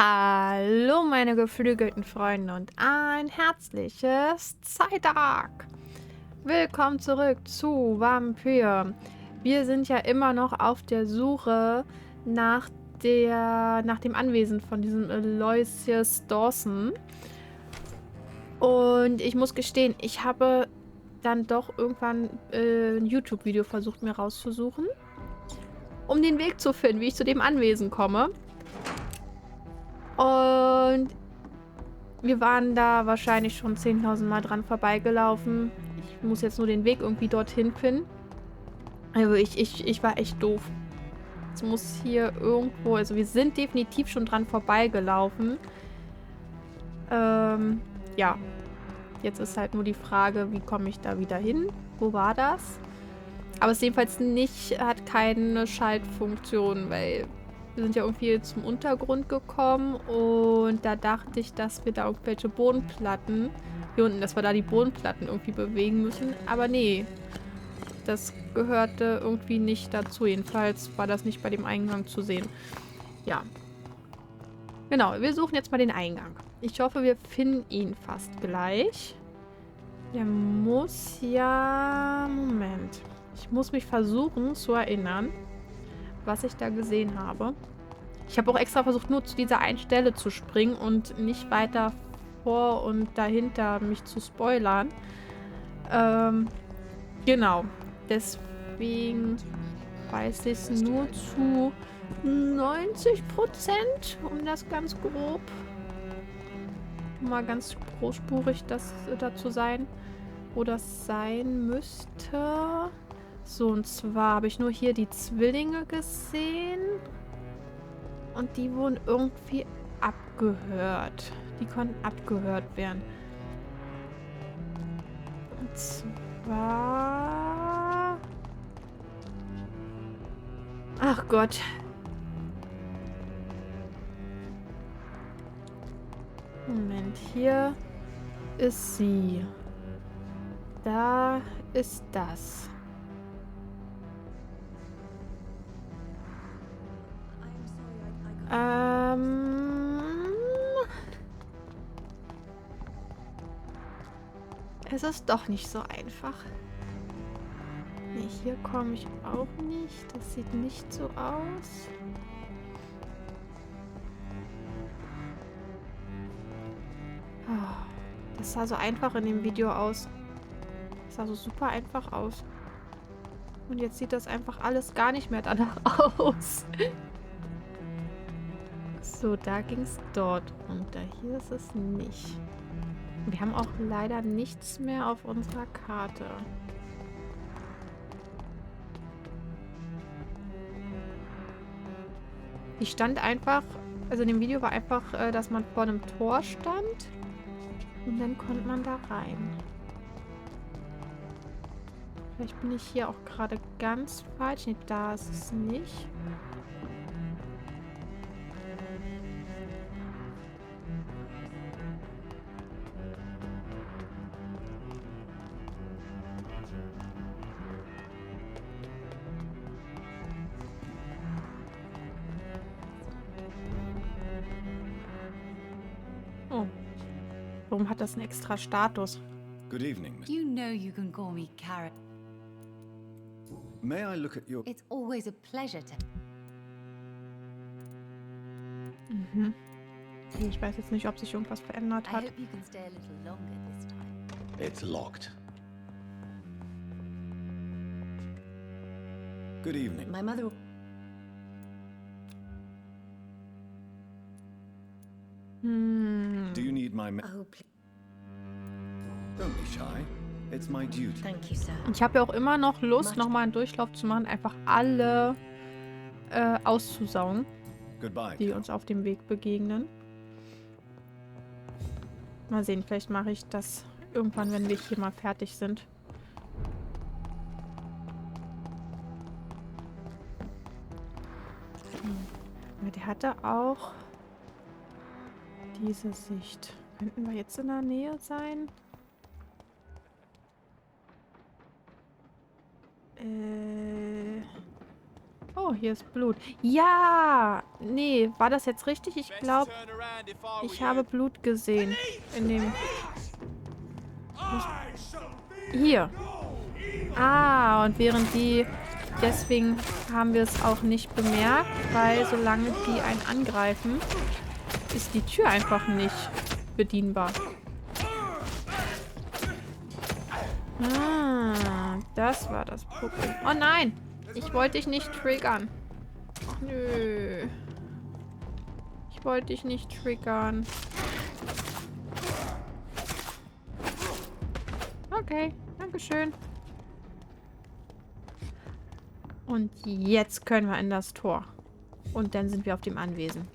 Hallo meine geflügelten Freunde und ein herzliches Zeittag. Willkommen zurück zu Vampyr. Wir sind ja immer noch auf der Suche nach dem Anwesen von diesem Aloisus Dawson. Und ich muss gestehen, ich habe dann doch irgendwann ein YouTube-Video versucht mir rauszusuchen, um den Weg zu finden, wie ich zu dem Anwesen komme. Und wir waren da wahrscheinlich schon 10.000 Mal dran vorbeigelaufen. Ich muss jetzt nur den Weg irgendwie dorthin finden. Also ich war echt doof. Es muss hier irgendwo... Also wir sind definitiv schon dran vorbeigelaufen. Ja. Jetzt ist halt nur die Frage, wie komme ich da wieder hin? Wo war das? Aber es ist jedenfalls nicht... Hat keine Schaltfunktion, weil... Wir sind ja irgendwie zum Untergrund gekommen und da dachte ich, dass wir da irgendwelche Bodenplatten, hier unten, dass wir da die Bodenplatten irgendwie bewegen müssen. Aber nee, das gehörte irgendwie nicht dazu. Jedenfalls war das nicht bei dem Eingang zu sehen. Ja. Genau, wir suchen jetzt mal den Eingang. Ich hoffe, wir finden ihn fast gleich. Der muss ja... Moment. Ich muss mich versuchen zu erinnern, was ich da gesehen habe. Ich habe auch extra versucht, nur zu dieser einen Stelle zu springen und nicht weiter vor und dahinter mich zu spoilern. Genau. Deswegen weiß ich es nur zu 90%, um das ganz grob mal ganz großspurig das dazu sein, wo das sein müsste. So, und zwar habe ich nur hier die Zwillinge gesehen. Und die wurden irgendwie abgehört. Die konnten abgehört werden. Und zwar... Ach Gott. Moment, hier ist sie. Da ist das. Es ist doch nicht so einfach. Nee, hier komme ich auch nicht. Das sieht nicht so aus. Oh, das sah so einfach in dem Video aus. Das sah so super einfach aus. Und jetzt sieht das einfach alles gar nicht mehr danach aus. So, da ging es dort runter. Hier ist es nicht. Wir haben auch leider nichts mehr auf unserer Karte. Ich stand einfach, also in dem Video war einfach, dass man vor einem Tor stand und dann konnte man da rein. Vielleicht bin ich hier auch gerade ganz falsch. Nee, da ist es nicht. Oh. Warum hat das einen extra Status? Good evening, Miss. You know you can call me Carrot. May I look at your... It's always a pleasure to... Mhm. Ich weiß jetzt nicht, ob sich irgendwas verändert I hat. hope you can stay a little longer this time. It's locked. Good evening. My mother... Do you need my... Oh, please. Don't be shy. It's my duty. Thank you, sir. Ich habe ja auch immer noch Lust, nochmal einen Durchlauf zu machen, einfach alle auszusaugen, Goodbye. die uns auf dem Weg begegnen. Mal sehen, vielleicht mache ich das irgendwann, wenn wir hier mal fertig sind. Ja, der hatte auch diese Sicht. Könnten wir jetzt in der Nähe sein? Oh, hier ist Blut. Ja! Nee, war das jetzt richtig? Ich glaube, ich habe Blut gesehen. In dem... Hier. Ah, und während die... Deswegen haben wir es auch nicht bemerkt, weil solange die einen angreifen, ist die Tür einfach nicht bedienbar. Ah, das war das Problem. Oh nein! Ich wollte dich nicht triggern. Nö. Ich wollte dich nicht triggern. Okay, dankeschön. Und jetzt können wir in das Tor. Und dann sind wir auf dem Anwesen.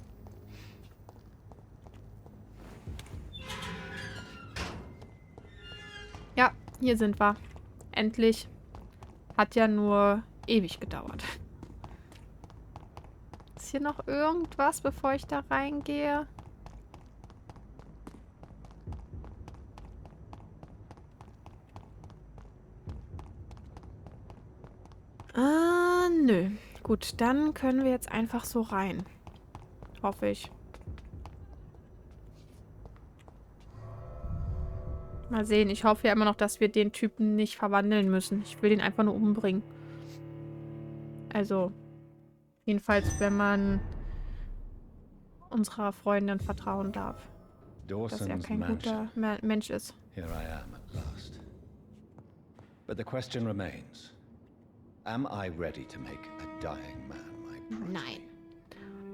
Ja, hier sind wir. Endlich. Hat ja nur ewig gedauert. Ist hier noch irgendwas, bevor ich da reingehe? Nö. Gut, dann können wir jetzt einfach so rein. Hoffe ich. Mal sehen. Ich hoffe ja immer noch, dass wir den Typen nicht verwandeln müssen. Ich will den einfach nur umbringen. Also, jedenfalls, wenn man unserer Freundin vertrauen darf. Dass er kein guter Mensch ist. Here I am at last. But the question remains. Am I ready to make a dying man my bride? Nein.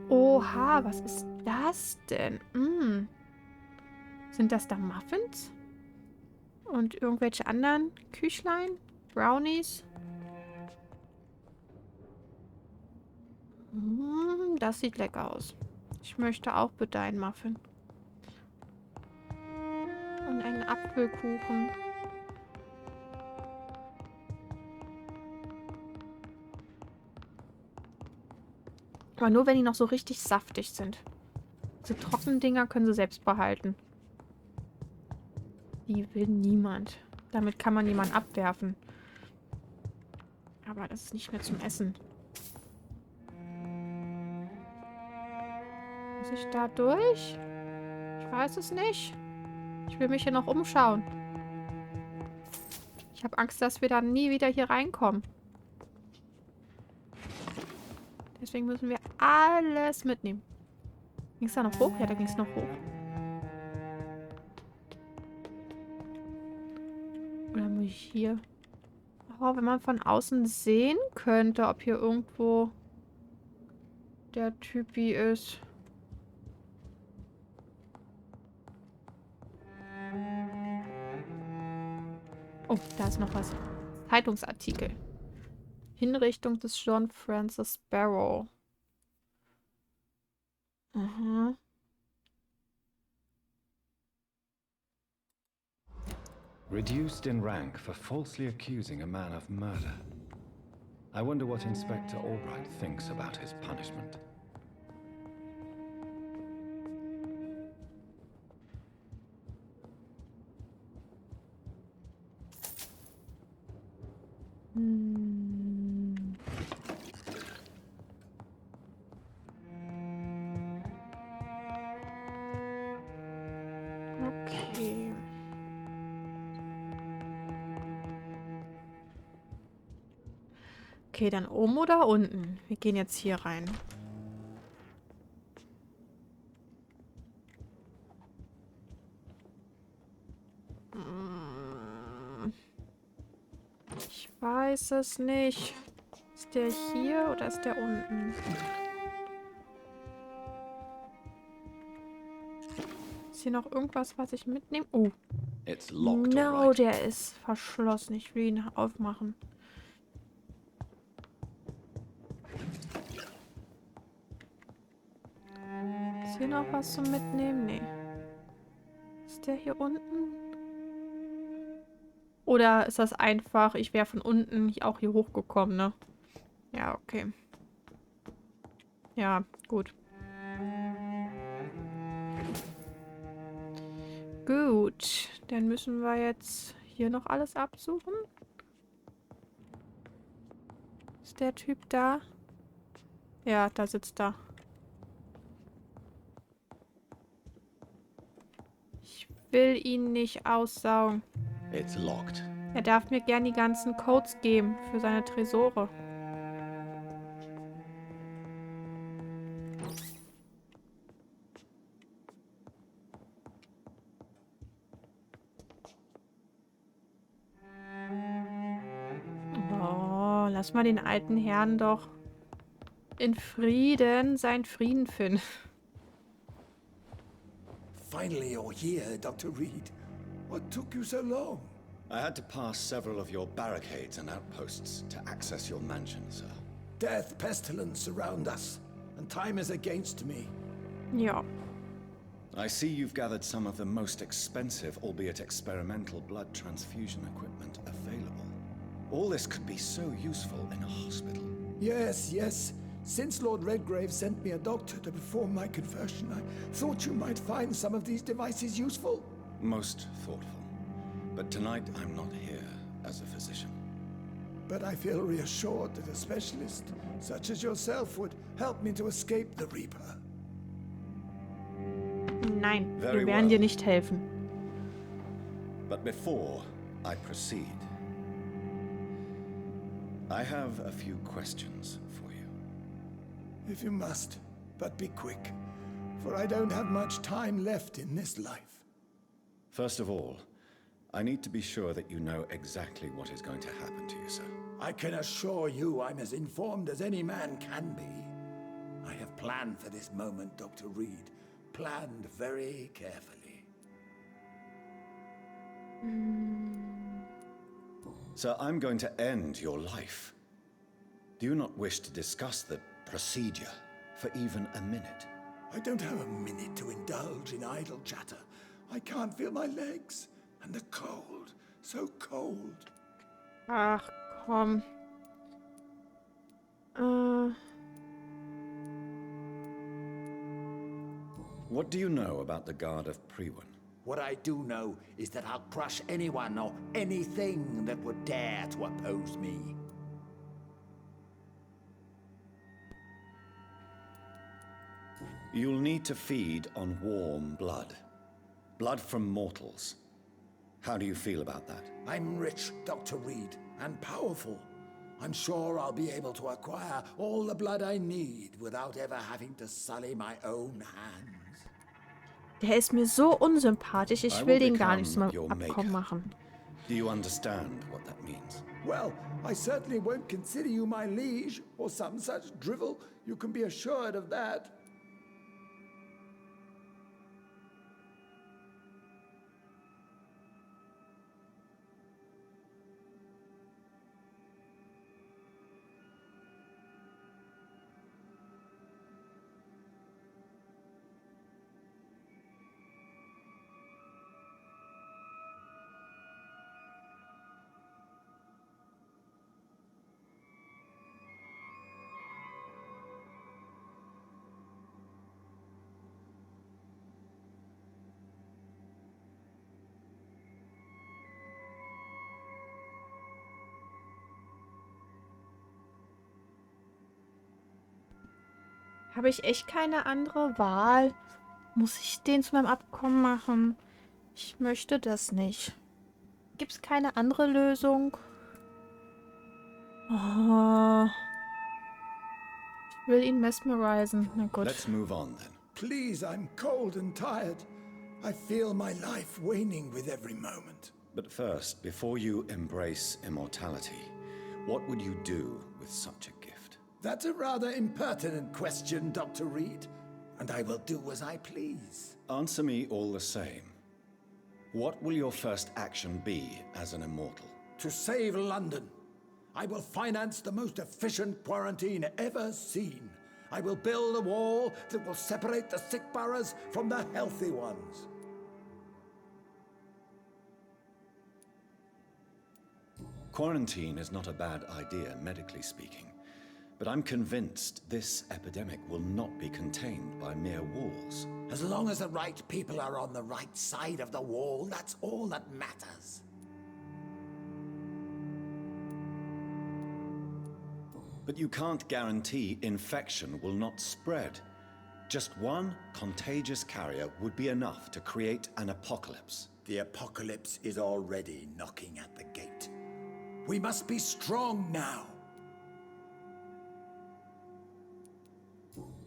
Oha, was ist das denn? Sind das da Muffins? Und irgendwelche anderen Küchlein? Brownies? Das sieht lecker aus. Ich möchte auch bitte einen Muffin. Und einen Apfelkuchen. Aber nur, wenn die noch so richtig saftig sind. Diese trockenen Dinger können sie selbst behalten. Die will niemand. Damit kann man jemanden abwerfen. Aber das ist nicht mehr zum Essen. Muss ich da durch? Ich weiß es nicht. Ich will mich hier noch umschauen. Ich habe Angst, dass wir dann nie wieder hier reinkommen. Deswegen müssen wir alles mitnehmen. Ging es da noch hoch? Ja, da ging es noch hoch. Oder muss ich hier... Oh, wenn man von außen sehen könnte, ob hier irgendwo der Typi ist. Oh, da ist noch was. Zeitungsartikel. Hinrichtung des John Francis Barrow. Aha. Reduced in rank for falsely accusing a man of murder. I wonder what Inspector Albright thinks about his punishment. Okay. Okay, dann oben oder unten? Wir gehen jetzt hier rein. Ich weiß es nicht. Ist der hier oder ist der unten? Ist hier noch irgendwas, was ich mitnehme? Oh. It's locked, No, all right. der ist verschlossen. Ich will ihn aufmachen. Ist hier noch was zum Mitnehmen? Nee. Ist der hier unten? Oder ist das einfach, ich wäre von unten auch hier hochgekommen, ne? Ja, okay. Ja, gut. Gut. Dann müssen wir jetzt hier noch alles absuchen. Ist der Typ da? Ja, da sitzt er. Ich will ihn nicht aussaugen. It's locked. Er darf mir gern die ganzen Codes geben für seine Tresore. Oh, lass mal den alten Herrn doch in Frieden seinen Frieden finden. Finally you're here, Dr. Reed. What took you so long? I had to pass several of your barricades and outposts to access your mansion, sir. Death, pestilence surround us, and time is against me. Ja. I see you've gathered some of the most expensive, albeit experimental, blood transfusion equipment available. All this could be so useful in a hospital. Yes, yes. Since Lord Redgrave sent me a doctor to perform my conversion, I thought you might find some of these devices useful. Most thoughtful. But tonight I'm not here as a physician. But I feel reassured that a specialist such as yourself would help me to escape the Reaper. Nein, Very wir werden well. dir nicht helfen. But before I proceed, I have a few questions for you. If you must, but be quick, for I don't have much time left in this life. First of all, I need to be sure that you know exactly what is going to happen to you, sir. I can assure you I'm as informed as any man can be. I have planned for this moment, Dr. Reed. Planned very carefully. Sir, I'm going to end your life. Do you not wish to discuss the procedure for even a minute? I don't have a minute to indulge in idle chatter. I can't feel my legs. And the cold. So cold. Ach, komm. What do you know about the Guard of Priwen? What I do know is that I'll crush anyone or anything that would dare to oppose me. You'll need to feed on warm blood. Blood from mortals. How do you feel about that? I'm rich, Dr. Reed, and powerful. I'm sure I'll be able to acquire all the blood I need without ever having to sully my own hands. Der ist mir so unsympathisch. Ich I will will den gar become nicht zum your Abkommen maker. machen. Do you understand what that means? Well, I certainly won't consider you my liege or some such drivel. You can be assured of that. Habe ich echt keine andere Wahl? Muss ich den zu meinem Abkommen machen? Ich möchte das nicht. Gibt es keine andere Lösung? Oh. Ich will ihn mesmerisen. Na gut. Let's move on then. Please, I'm cold and tired. I feel my life waning with every moment. But first, before you embrace immortality, what would you do with such a gift? That's a rather impertinent question, Dr. Reed, and I will do as I please. Answer me all the same. What will your first action be as an immortal? To save London, I will finance the most efficient quarantine ever seen. I will build a wall that will separate the sick boroughs from the healthy ones. Quarantine is not a bad idea, medically speaking. But I'm convinced this epidemic will not be contained by mere walls. As long as the right people are on the right side of the wall, that's all that matters. But you can't guarantee infection will not spread. Just one contagious carrier would be enough to create an apocalypse. The apocalypse is already knocking at the gate. We must be strong now.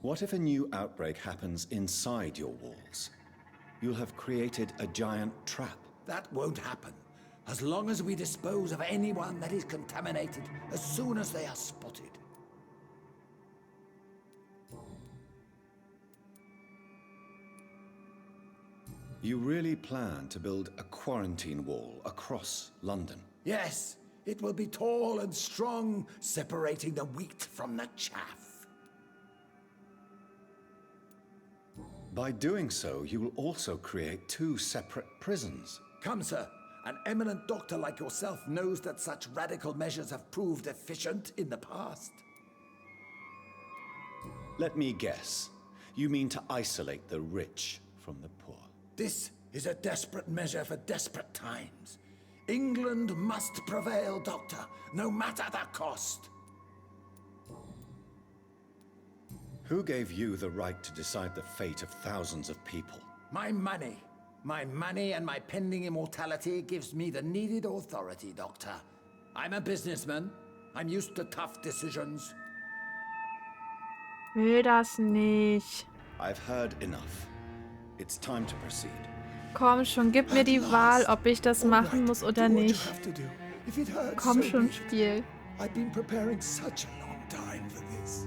What if a new outbreak happens inside your walls? You'll have created a giant trap. That won't happen. As long as we dispose of anyone that is contaminated as soon as they are spotted. You really plan to build a quarantine wall across London? Yes, it will be tall and strong, separating the wheat from the chaff. By doing so, you will also create 2 separate prisons. Come, sir. An eminent doctor like yourself knows that such radical measures have proved efficient in the past. Let me guess. You mean to isolate the rich from the poor? This is a desperate measure for desperate times. England must prevail, Doctor, no matter the cost. Who gave you the right to decide the fate of thousands of people? My money. My money and my pending immortality gives me the needed authority, Doctor. I'm a businessman. I'm used to tough decisions. Will das nicht. I've heard enough. It's time to proceed. Komm schon, gib mir die Wahl, ob ich das machen muss oder nicht. Komm schon, Spiel. I've been preparing such a long time for this.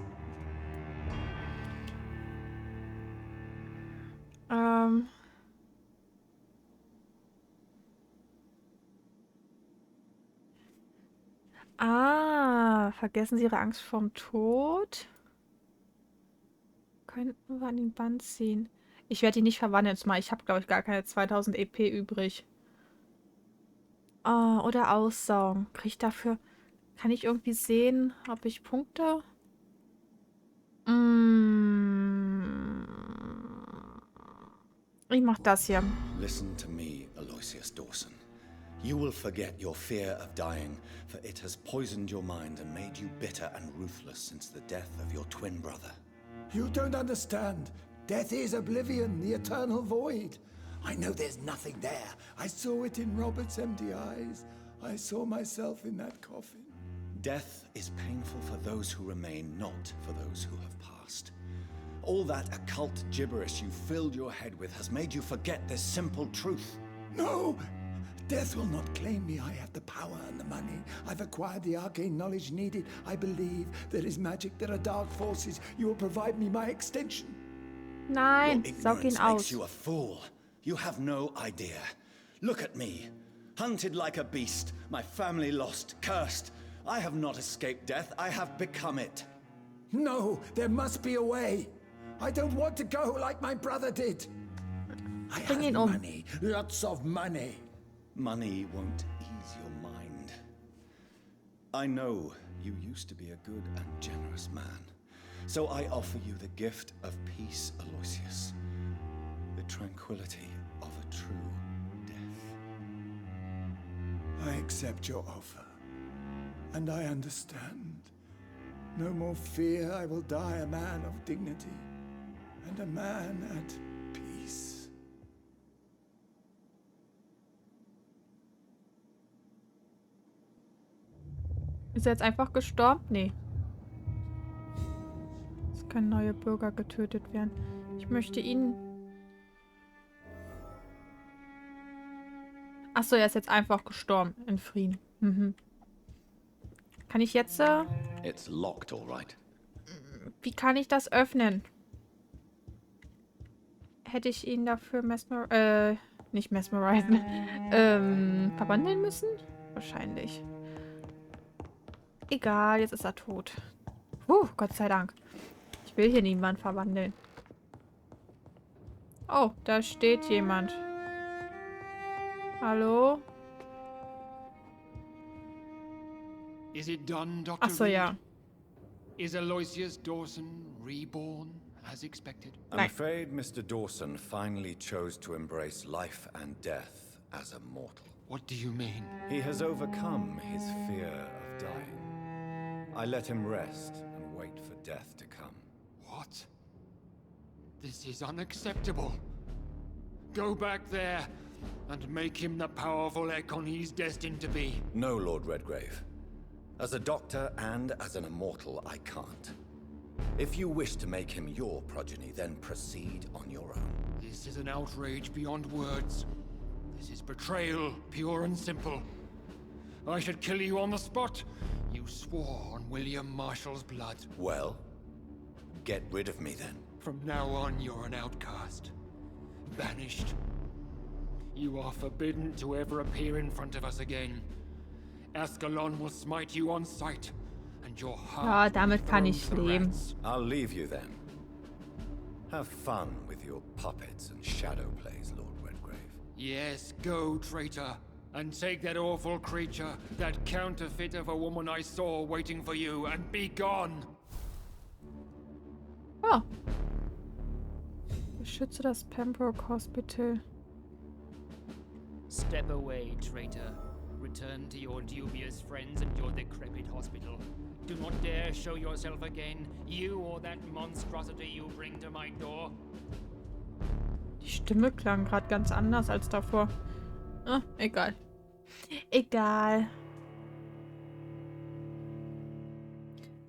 Vergessen Sie Ihre Angst vorm Tod? Könnten wir an den Band ziehen. Ich werde die nicht verwandeln zumal. Ich habe, glaube ich, gar keine 2000 EP übrig. Oder aussaugen. Kriege ich dafür... Kann ich irgendwie sehen, ob ich Punkte... Ich mach das hier. Listen to me, Aloisus Dawson. You will forget your fear of dying, for it has poisoned your mind and made you bitter and ruthless since the death of your twin brother. You don't understand. Death is oblivion, the eternal void. I know there's nothing there. I saw it in Robert's empty eyes. I saw myself in that coffin. Death is painful for those who remain, not for those who have passed. All that occult gibberish you filled your head with has made you forget this simple truth. No! Death will not claim me. I have the power and the money. I've acquired the arcane knowledge needed. I believe there is magic, there are dark forces. You will provide me my extension. Nein, Your saug ihn ignorance aus. makes you a fool. You have no idea. Look at me. Hunted like a beast, my family lost, cursed. I have not escaped death, I have become it. No, there must be a way. I don't want to go like my brother did. I Bring ihn have money, lots of money. Money won't ease your mind. I know you used to be a good and generous man. So I offer you the gift of peace, Aloysius. The tranquility of a true death. I accept your offer. And I understand. No more fear, I will die a man of dignity. And a man at peace. Ist er jetzt einfach gestorben? Nee. Es können neue Bürger getötet werden. Ich möchte ihn... Achso, er ist jetzt einfach gestorben. In Frieden. Mhm. Kann ich jetzt... It's locked, all right. Wie kann ich das öffnen? Hätte ich ihn dafür nicht mesmerisen. Verwandeln müssen? Wahrscheinlich. Egal, jetzt ist er tot. Gott sei Dank. Ich will hier niemanden verwandeln. Oh, da steht jemand. Hallo? Is it done, Dr. Ach so, Reed? ja. Is Aloysius Dawson reborn as expected? I'm afraid Mr. Dawson finally chose to embrace life and death as a mortal. What do you mean? He has overcome his fear of dying. I let him rest and wait for death to come. What? This is unacceptable. Go back there and make him the powerful Ekon he's destined to be. No, Lord Redgrave. As a doctor and as an immortal, I can't. If you wish to make him your progeny, then proceed on your own. This is an outrage beyond words. This is betrayal, pure and simple. I should kill you on the spot. You swore on William Marshall's blood. Well, get rid of me then. From now on, you're an outcast. Banished. You are forbidden to ever appear in front of us again. Ascalon will smite you on sight, and your Ja, heart damit kann will ich throw to leben. rats. I'll leave you then. Have fun with your puppets and shadow plays, Lord Redgrave. Yes, go, traitor, and take that awful creature, that counterfeit of a woman I saw waiting for you, and be gone! Oh. Beschütze das Pembroke Hospital. Step away, traitor. Return to your dubious friends and your decrepit hospital. Do not dare show yourself again, you or that monstrosity you bring to my door. Die Stimme klang gerade ganz anders als davor. Ah, egal. Egal.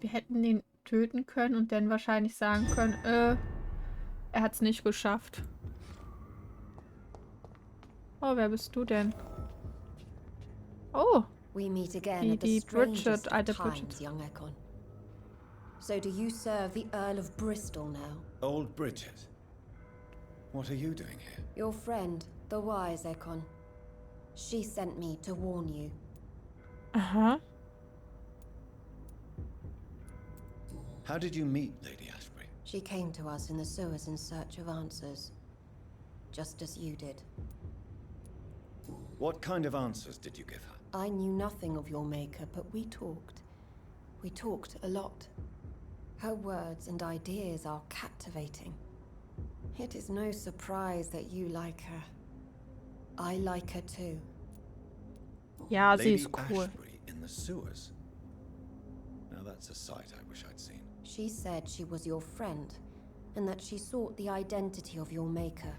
Wir hätten den töten können und dann wahrscheinlich sagen können, er hat's nicht geschafft. Oh, wer bist du denn? Oh, We meet again Die- at the die strangest Bridget, of alte times, Bridget. young Ekon. So do you serve the Earl of Bristol now? Old Bridget. What are you doing here? Your friend, the wise Ekon. She sent me to warn you. aha. How did you meet Lady Ashbury? She came to us in the sewers in search of answers. Just as you did. What kind of answers did you give her? I knew nothing of your maker, but we talked. We talked a lot. Her words and ideas are captivating. It is no surprise that you like her. I like her too. Ja, sie Lady ist cool. Ashbury in the sewers. Now that's a sight I wish I'd seen. She said she was your friend, and that she sought the identity of your maker.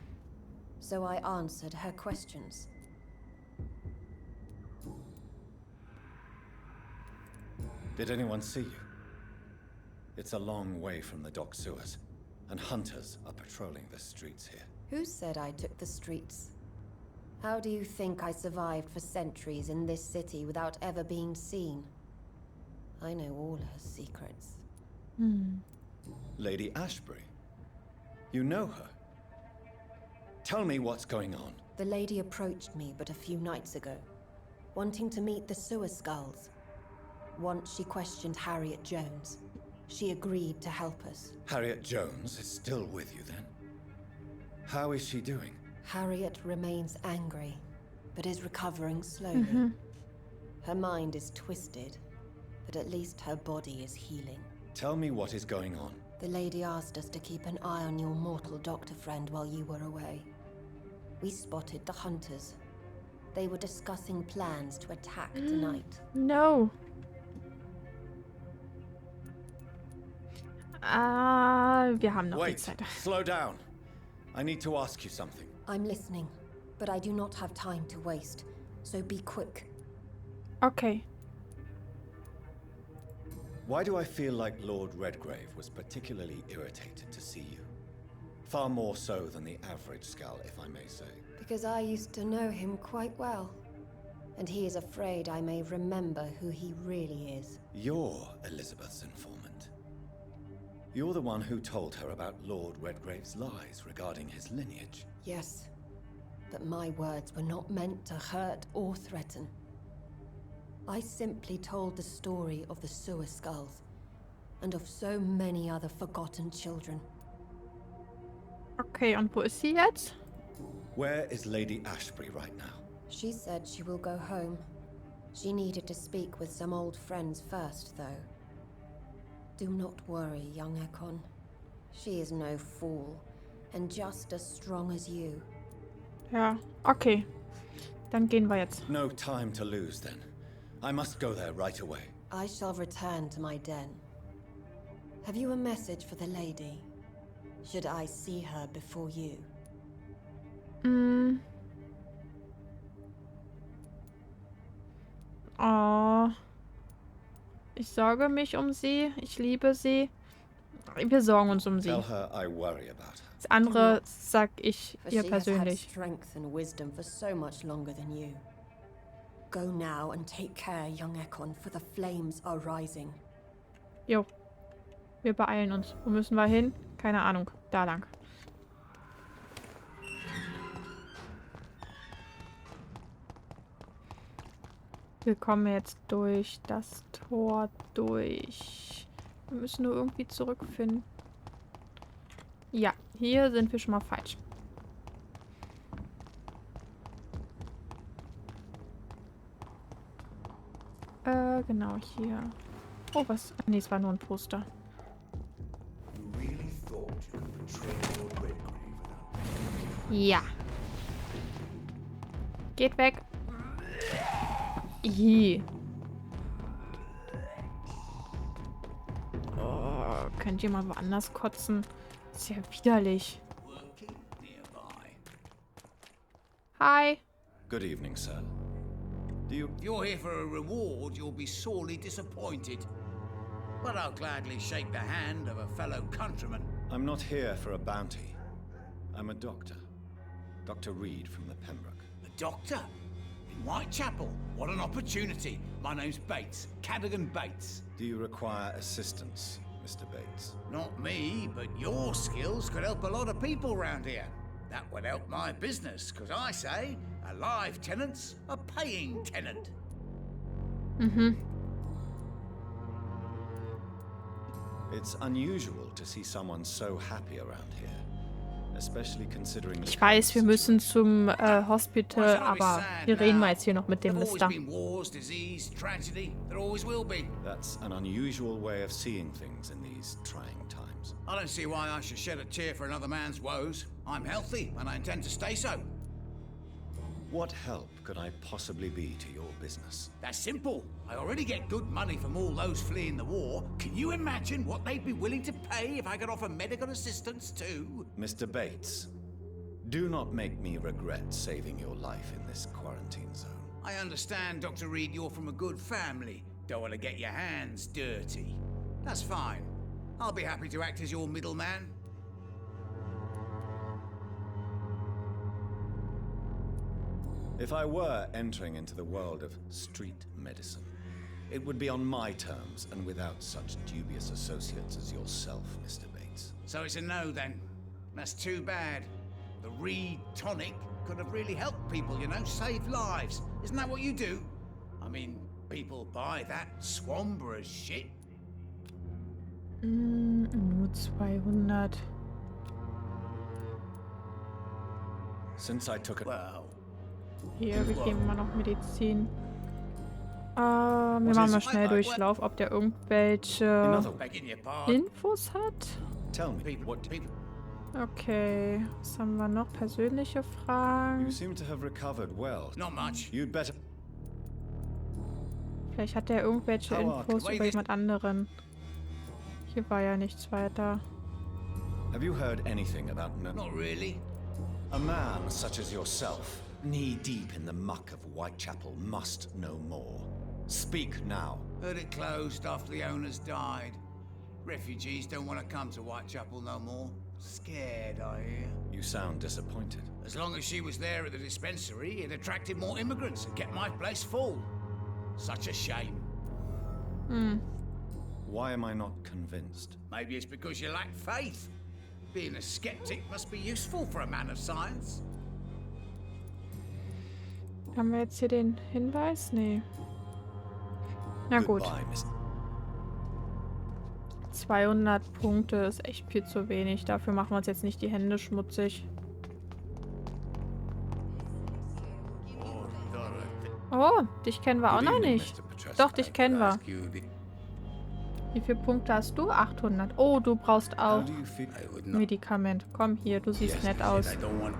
So I answered her questions. Did anyone see you? It's a long way from the dock sewers, and hunters are patrolling the streets here. Who said I took the streets? How do you think I survived for centuries in this city without ever being seen? I know all her secrets. Lady Ashbury? You know her? Tell me what's going on. The lady approached me but a few nights ago, wanting to meet the sewer skulls. Once she questioned Harriet Jones. She agreed to help us. Harriet Jones is still with you then? How is she doing? Harriet remains angry, but is recovering slowly. Her mind is twisted, but at least her body is healing. Tell me what is going on. The lady asked us to keep an eye on your mortal doctor friend while you were away. We spotted the hunters. They were discussing plans to attack tonight. No. Wir haben noch die Wait, Zeit. slow down. I need to ask you something. I'm listening, but I do not have time to waste, so be quick. Okay. Why do I feel like Lord Redgrave was particularly irritated to see you? Far more so than the average skull, if I may say. Because I used to know him quite well. And he is afraid I may remember who he really is. You're Elizabeth's informant. You're the one who told her about Lord Redgrave's lies regarding his lineage. Yes, but my words were not meant to hurt or threaten. I simply told the story of the sewer skulls, and of so many other forgotten children. Okay, und wo ist sie jetzt? Where is Lady Ashbury right now? She said she will go home. She needed to speak with some old friends first, though. Do not worry, young Ekon. She is no fool, and just as strong as you. Ja, okay. Dann gehen wir jetzt. No time to lose then. I must go there right away. I shall return to my den. Have you a message for the lady? Should I see her before you? Oh. Ich sorge mich um sie. Ich liebe sie. Wir sorgen uns um sie. Tell her I worry about her. Das andere sag ich For ihr she has had persönlich. strength and wisdom for so much longer than you. Go now and take care, young Ekon, for the flames are rising. Jo. Wir beeilen uns. Wo müssen wir hin? Keine Ahnung. Da lang. Wir kommen jetzt durch das Tor durch. Wir müssen nur irgendwie zurückfinden. Ja, hier sind wir schon mal falsch. Genau hier. Oh, was? Nee, es war nur ein Poster. Ja. Geht weg. Ih. Oh, könnt ihr mal woanders kotzen? Ist ja widerlich. Hi. Good evening, sir. Do you... If you're here for a reward, you'll be sorely disappointed. But I'll gladly shake the hand of a fellow countryman. I'm not here for a bounty. I'm a doctor. Dr. Reed from the Pembroke. A doctor? In Whitechapel? What an opportunity. My name's Bates. Cadogan Bates. Do you require assistance, Mr. Bates? Not me, but your skills could help a lot of people round here. That would help my business, because I say a live tenant's a paying tenant. It's unusual to see someone so happy around here. Especially considering... Ich weiß, wir müssen zum Hospital, aber wir reden mal jetzt hier noch mit dem There've always Mister. been wars, disease, tragedy. There always will be. That's an unusual way of seeing things in these trying times. I don't see why I should shed a tear for another man's woes. I'm healthy, and I intend to stay so. What help could I possibly be to your business? That's simple. I already get good money from all those fleeing the war. Can you imagine what they'd be willing to pay if I could offer medical assistance too? Mr. Bates, do not make me regret saving your life in this quarantine zone. I understand, Dr. Reed, you're from a good family. Don't want to get your hands dirty. That's fine. I'll be happy to act as your middleman. If I were entering into the world of street medicine, it would be on my terms and without such dubious associates as yourself, Mr. Bates. So it's a no then. That's too bad. The Reed tonic could have really helped people, you know, save lives. Isn't that what you do? I mean, people buy that Swamburer's shit. Nur 200. Since I took it... Well, Hier, wir geben mal noch Medizin. Wir machen mal schnell Durchlauf, ob der irgendwelche begging your pardon. Infos hat. Tell me, People, people. Okay, was haben wir noch? Persönliche you Fragen. seem to have recovered well. Not much. You'd better... Vielleicht hat er irgendwelche Infos über jemand anderen. Hier war ja nichts weiter. Have you heard anything about... Not really. A man such as yourself, knee-deep in the muck of Whitechapel, must know more. Speak now. Heard it closed after the owners died. Refugees don't want to come to Whitechapel no more. Scared, I hear. You sound disappointed. As long as she was there at the dispensary, it attracted more immigrants and kept my place full. Such a shame. Why am I not convinced? Maybe it's because you lack faith. Being a skeptic must be useful for a man of science. Haben wir jetzt hier den Hinweis? Nee. Na gut. Goodbye, Miss... 200 Punkte ist echt viel zu wenig. Dafür machen wir uns jetzt nicht die Hände schmutzig. Oh, dich kennen wir auch noch nicht. Doch, dich kennen wir. Wie viele Punkte hast du? 800. Oh, du brauchst auch How do you feel? Medikament. Komm hier, du siehst nett aus. I don't want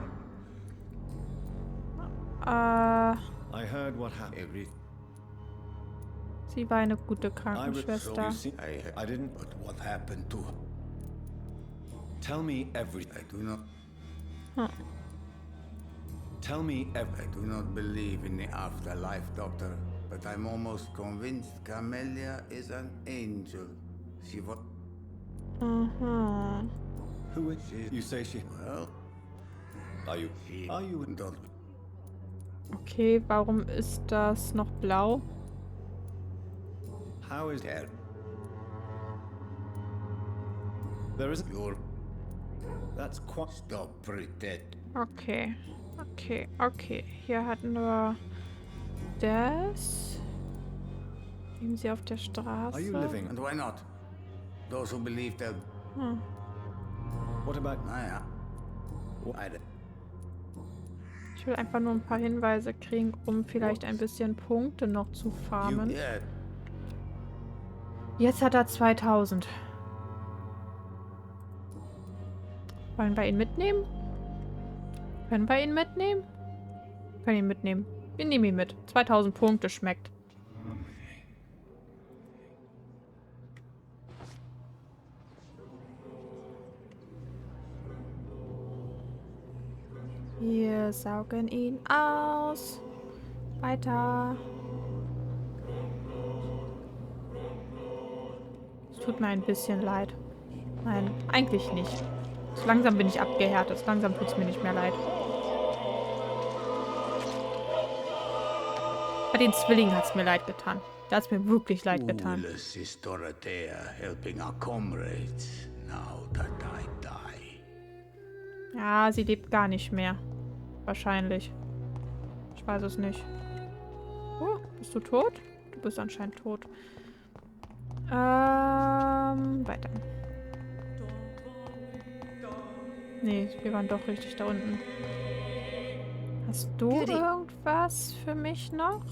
I heard what happened. Sie war eine gute So Krankenschwester. you see, I didn't. But what happened to her? Tell me everything. I do not. Tell me I do not believe in the afterlife, Doctor. But I'm almost convinced Camellia is an angel. She was. Who is she? You say she. Well, Are you? Are you? don't. Okay, warum ist das noch blau? How is Tell. there isn't? You're. That's quite. Stop pretend. Okay. Okay, okay. Hier hatten wir das. Nehmen sie auf der Straße. Are you living? And why not? Those who believe that. What about? Naja. Ich will einfach nur ein paar Hinweise kriegen, um vielleicht ein bisschen Punkte noch zu farmen. Yeah. Jetzt hat er 2000. Wollen wir ihn mitnehmen? Können wir ihn mitnehmen? Wir können ihn mitnehmen. Wir nehmen ihn mit. 2000 Punkte schmeckt. Wir saugen ihn aus. Weiter. Es tut mir ein bisschen leid. Nein, eigentlich nicht. So langsam bin ich abgehärtet. So langsam tut es mir nicht mehr leid. Bei den Zwillingen hat es mir leid getan. Da hat es mir wirklich leid getan. Foolish is Dorothea helping our comrades now that I die. Ja, sie lebt gar nicht mehr. Wahrscheinlich. Ich weiß es nicht. Oh, bist du tot? Du bist anscheinend tot. Weiter. Nee, wir waren doch richtig da unten. Hast du irgendwas für mich noch?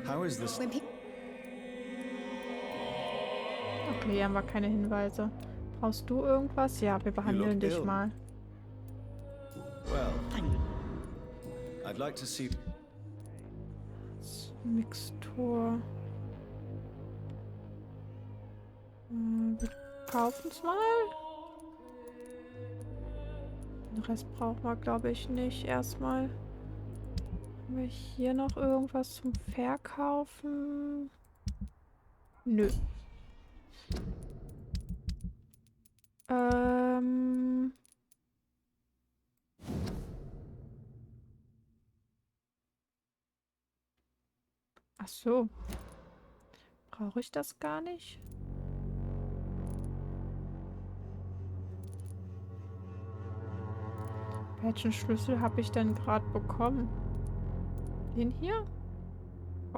How is this? Okay, hier haben wir keine Hinweise. Brauchst du irgendwas? Ja, wir behandeln dich ill. mal. Well, I'd like to see. Mixtur. Wir kaufen es mal. Den Rest brauchen wir, glaube ich, nicht erstmal. Haben wir hier noch irgendwas zum Verkaufen? Nö. Ach so. Brauche ich das gar nicht? Welchen Schlüssel habe ich denn gerade bekommen? Den hier?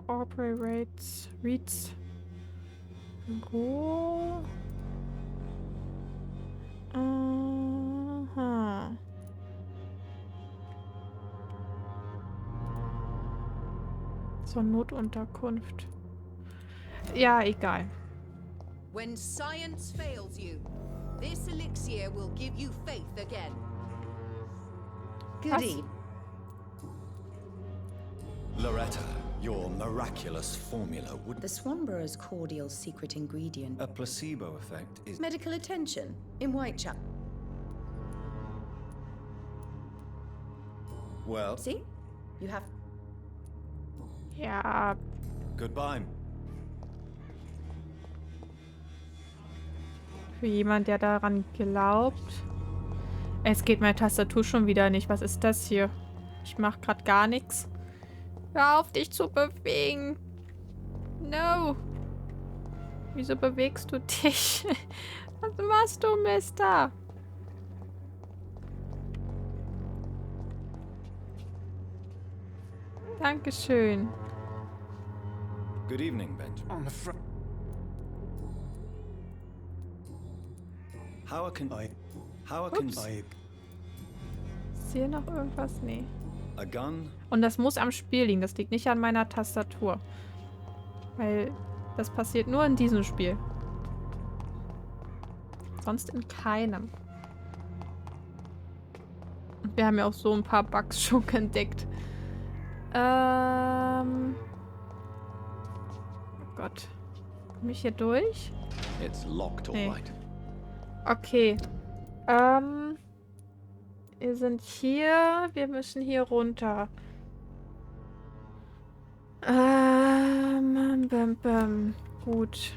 Operates Reads. Go. Aha. Zur Notunterkunft. Ja, egal. When science fails you, this elixir will give you faith again. Was? Loretta, your miraculous formula would. The Swanborough's cordial secret ingredient. A placebo effect is. Medical attention in Whitechapel. Well, See? You have... Ja, goodbye. für jemand, der daran glaubt. Es geht meine Tastatur schon wieder nicht. Was ist das hier? Ich mache gerade gar nichts. Hör auf, dich zu bewegen. No. Wieso bewegst du dich? Was machst du, Mister? Dankeschön. Good evening, Benjamin. How can I? How can Ups. I? Ist hier noch irgendwas? Nee. A gun? Und das muss am Spiel liegen. Das liegt nicht an meiner Tastatur. Weil das passiert nur in diesem Spiel. Sonst in keinem. Und wir haben ja auch so ein paar Bugs schon entdeckt. Gott. Komme ich hier durch? It's locked, all Nee. right. Okay. Wir sind hier. Wir müssen hier runter. Gut.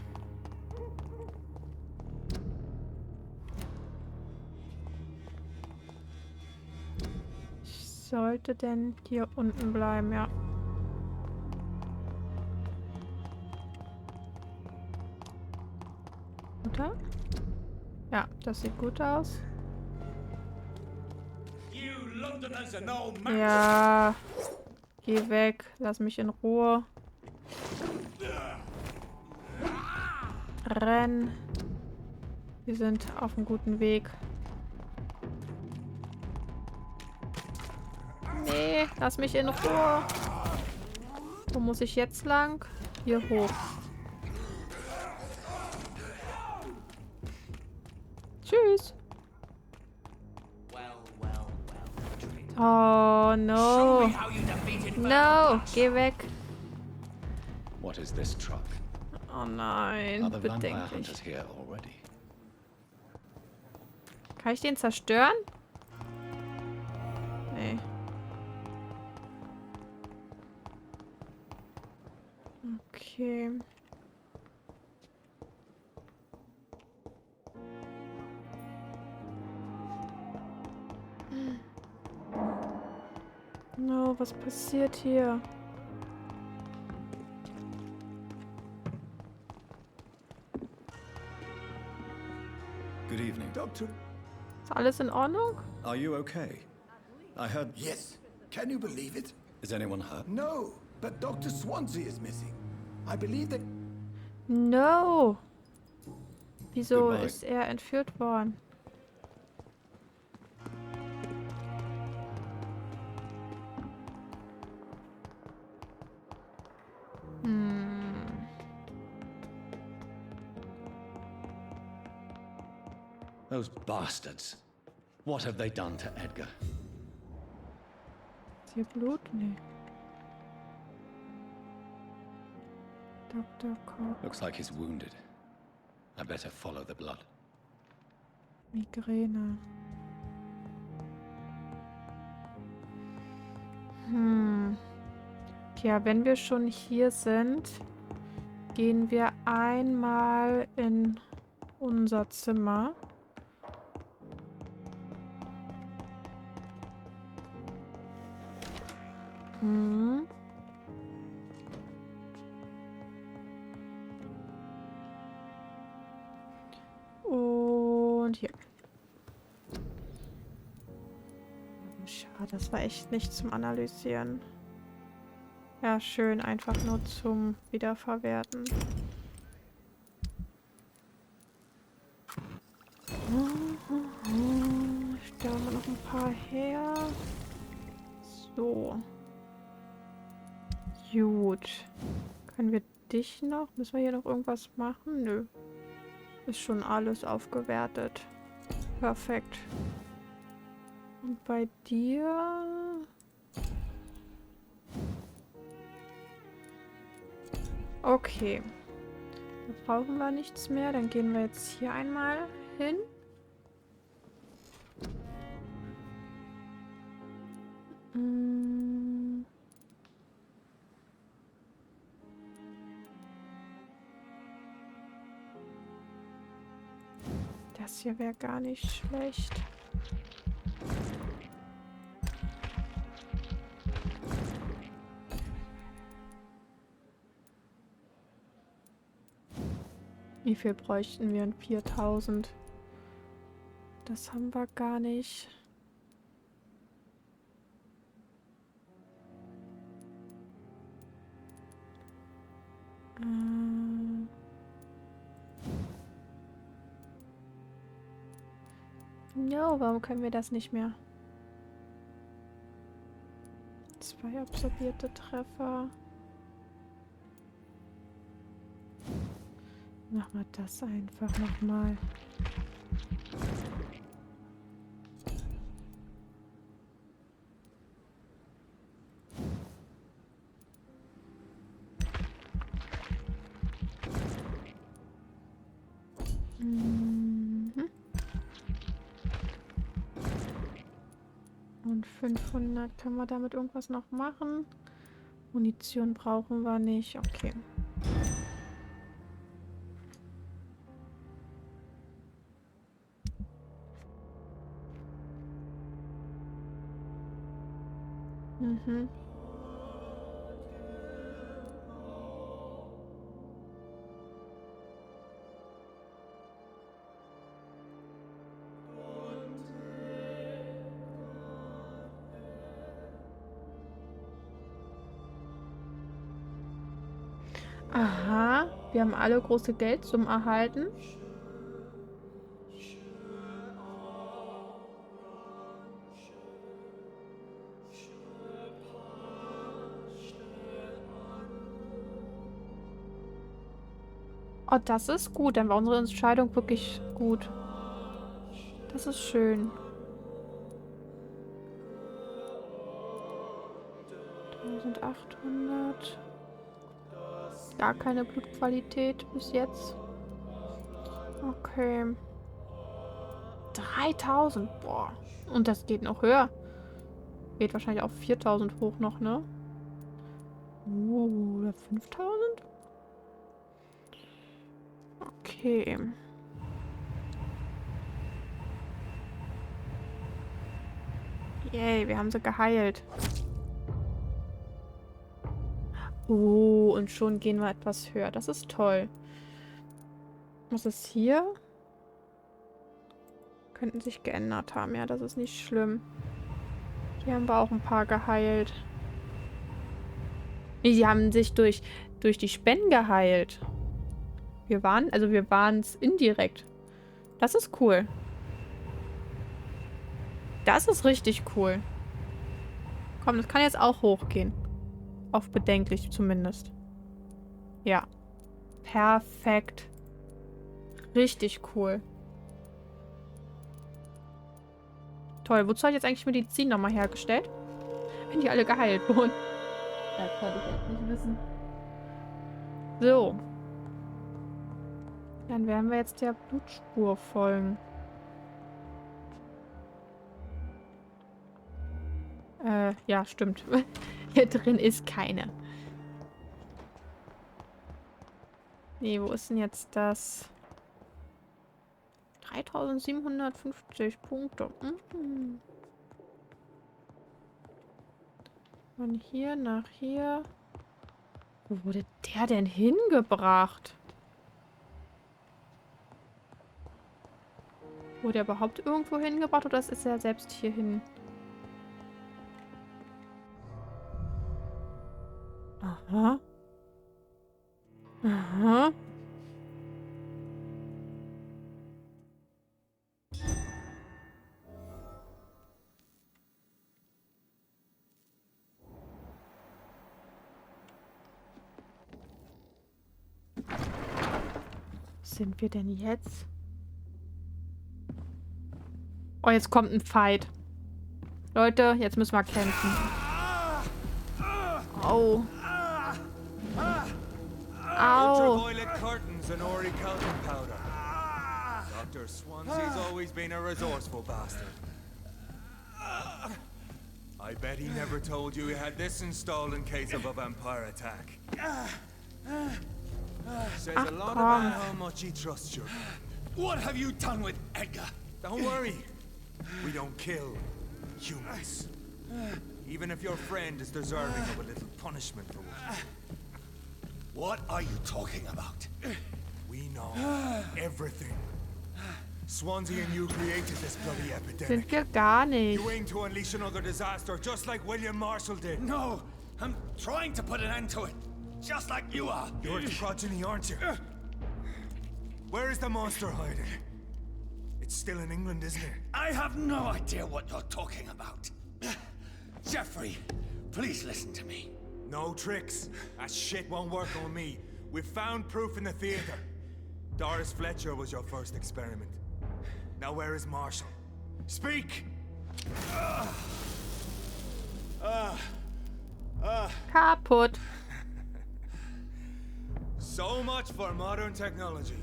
Ich sollte denn hier unten bleiben, ja. Oder? Ja, das sieht gut aus. Ja. Geh weg. Lass mich in Ruhe. Renn. Wir sind auf einem guten Weg. Nee, lass mich in Ruhe. Wo muss ich jetzt lang? Hier hoch. Tschüss. Oh, no. No, geh weg. What is this truck? Oh nein, Are the vampire bedenklich. hunters here already? Kann ich den zerstören? Nee. Okay. No, was passiert hier? Good evening. Doctor... Ist alles in Ordnung? Are you okay? I heard... Yes. Can you believe it? Is anyone hurt? No, but Dr. Swansea is missing. I believe that... No. Wieso Goodbye. ist er entführt worden? Those bastards. What have they done to Edgar? Ist hier Blut? Nee. Dr. Koch. Looks like he's wounded. I better follow the blood. Migräne. Tja, wenn wir schon hier sind, gehen wir einmal in unser Zimmer. Und hier. Schade, das war echt nicht zum Analysieren. Ja, schön, einfach nur zum Wiederverwerten. Stellen wir noch ein paar her. So. Gut. Können wir dich noch? Müssen wir hier noch irgendwas machen? Nö. Ist schon alles aufgewertet. Perfekt. Und bei dir... Okay. Da brauchen wir nichts mehr. Dann gehen wir jetzt hier einmal hin. Das hier wäre gar nicht schlecht. Wie viel bräuchten wir? 4000. Das haben wir gar nicht. No, warum können wir das nicht mehr? 2 absorbierte Treffer. Machen wir das einfach nochmal. Und 500. Können wir damit irgendwas noch machen? Munition brauchen wir nicht. Okay. Mhm. Aha, wir haben alle große Geldsummen erhalten. Oh, das ist gut. Dann war unsere Entscheidung wirklich gut. Das ist schön. 1800. Gar keine Blutqualität bis jetzt. Okay. 3000. Boah. Und das geht noch höher. Geht wahrscheinlich auf 4000 hoch noch, ne? Oder 5000? Okay. Yay, wir haben sie geheilt. Oh, und schon gehen wir etwas höher. Das ist toll. Was ist hier? Könnten sich geändert haben. Ja, das ist nicht schlimm. Hier haben wir auch ein paar geheilt. Nee, die haben sich durch die Spenden geheilt. Wir waren es indirekt. Das ist cool. Das ist richtig cool. Komm, das kann jetzt auch hochgehen. Auf bedenklich zumindest. Ja. Perfekt. Richtig cool. Toll. Wozu habe ich jetzt eigentlich Medizin nochmal hergestellt? Wenn die alle geheilt wurden. Das kann ich jetzt nicht wissen. So. Dann werden wir jetzt der Blutspur folgen. Ja, stimmt. Hier drin ist keine. Nee, wo ist denn jetzt das? 3750 Punkte. Mhm. Von hier nach hier. Wo wurde der denn hingebracht? Wurde er überhaupt irgendwo hingebracht oder ist er selbst hierhin? Aha. Aha. Sind wir denn jetzt? Oh, jetzt kommt ein Fight. Leute, jetzt müssen wir kämpfen. Oh. Ultraviolet curtains and ori calcium powder. Dr. Swansea's always been a resourceful bastard. I bet he never told you he had this installed in case of a vampire attack. Says a lot about how much he trusts you. What have you done with Edgar? Don't worry. We don't kill humans. Even if your friend is deserving of a little punishment for what. What are you talking about? We know everything. Swansea and you created this bloody epidemic. Sind wir gar nicht. You aim to unleash another disaster, just like William Marshall did. No, I'm trying to put an end to it, just like you are. You're the progeny, aren't you? Where is the monster hiding? It's still in England, isn't it? I have no idea what you're talking about. Jeffrey, please listen to me. No tricks. That shit won't work on me. We've found proof in the theater. Doris Fletcher was your first experiment. Now where is Marshall? Speak! Kaputt. So much for modern technology.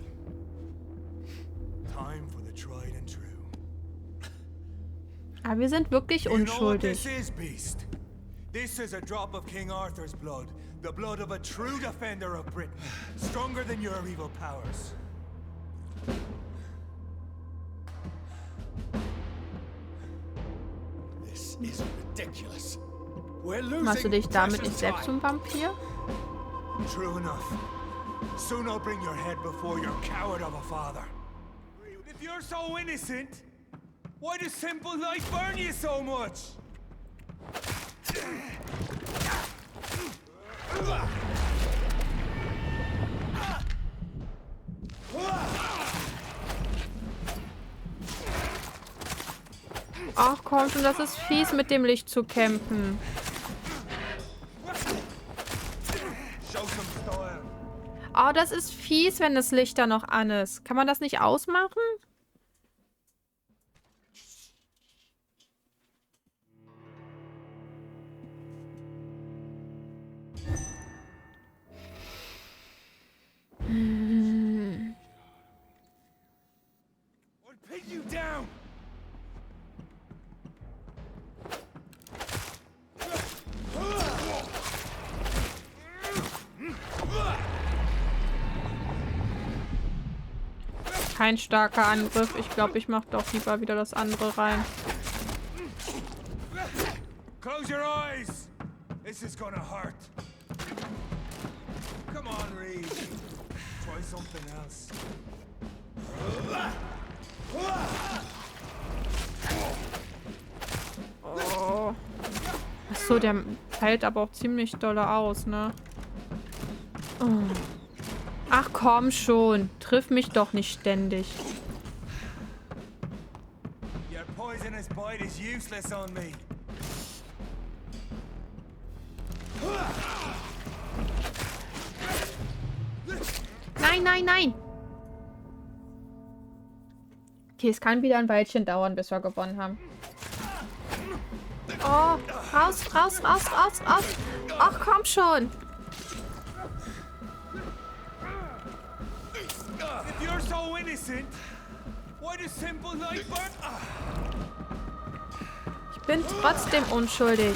Time for the tried and true. Aber wir sind wirklich unschuldig. This is a drop of King Arthur's blood. The blood of a true defender of Britain. Stronger than your evil powers. This is ridiculous. Machst du dich damit nicht selbst zum Vampir? True enough. Soon I'll bring your head before your coward of a father. If you're so innocent, why does simple life burn you so much? Ach komm schon, das ist fies, mit dem Licht zu kämpfen. Oh, das ist fies, wenn das Licht da noch an ist. Kann man das nicht ausmachen? Kein starker Angriff. Ich glaube, ich mache doch lieber wieder das andere rein. Close your eyes. This is gonna hurt. Come on, Reed. Try something else. Oh. Achso, der fällt aber auch ziemlich dolle aus, ne? Oh. Ach komm schon. Triff mich doch nicht ständig. Your poisonous bite is useless on me. Nein, nein, nein. Okay, es kann wieder ein Weilchen dauern, bis wir gewonnen haben. Oh, raus, raus, raus, raus, raus. Ach, komm schon. Ich bin trotzdem unschuldig.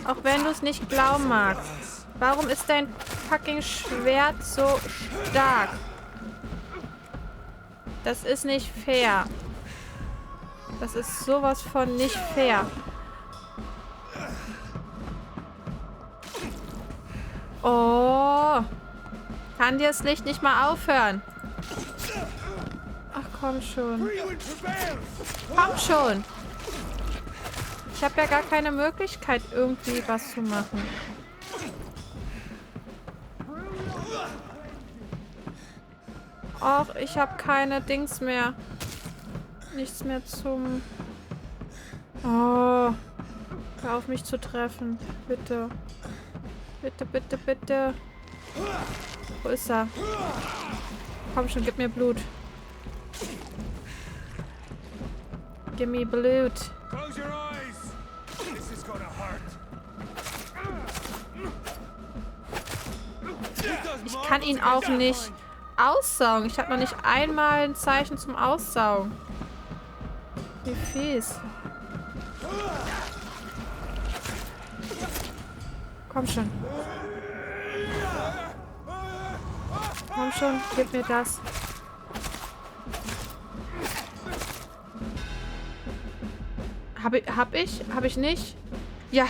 Auch wenn du es nicht glauben magst. Warum ist dein fucking Schwert so stark? Das ist nicht fair. Das ist sowas von nicht fair. Oh. Kann dir das Licht nicht mal aufhören? Ach, komm schon. Komm schon. Ich habe ja gar keine Möglichkeit, irgendwie was zu machen. Och, ich habe keine Dings mehr. Nichts mehr zum... Oh. Hör auf, mich zu treffen. Bitte. Bitte, bitte, bitte. Wo ist er? Komm schon, gib mir Blut. Gib mir Blut. Ich kann ihn auch nicht aussaugen. Ich habe noch nicht einmal ein Zeichen zum Aussaugen. Wie fies. Komm schon. Komm schon, gib mir das. Hab ich nicht? Ja.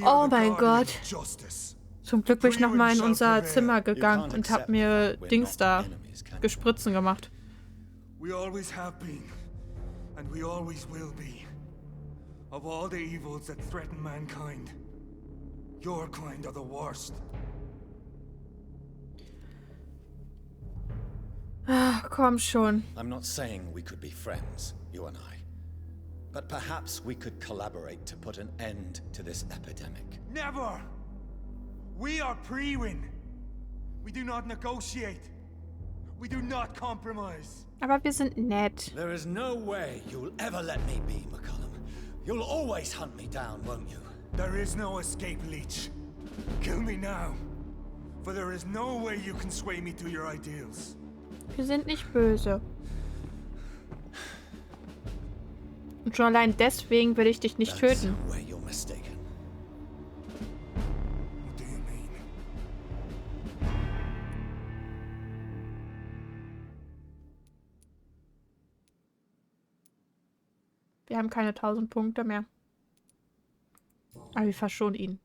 Oh mein Gott. Zum Glück bin ich nochmal in unser Zimmer gegangen und hab mir Dings da Gespritzen gemacht. We always have been, and we always will be. Of all the evils that threaten mankind, your kind are the worst. Ach, komm schon. I'm not saying we could be friends, you and I. But perhaps we could collaborate to put an end to this epidemic. Never! We are Pre-Win. We do not negotiate. We do not compromise. Aber wir sind nett. There is no way you'll ever let me be, McCullum. You'll always hunt me down, won't you? There is no escape, Leech. Kill me now. For there is no way you can sway me to your ideals. Wir sind nicht böse. Und schon allein deswegen will ich dich nicht töten. Where you're mistaken. What do you mean? Wir haben keine 1000 Punkte mehr. Aber wir verschonen ihn.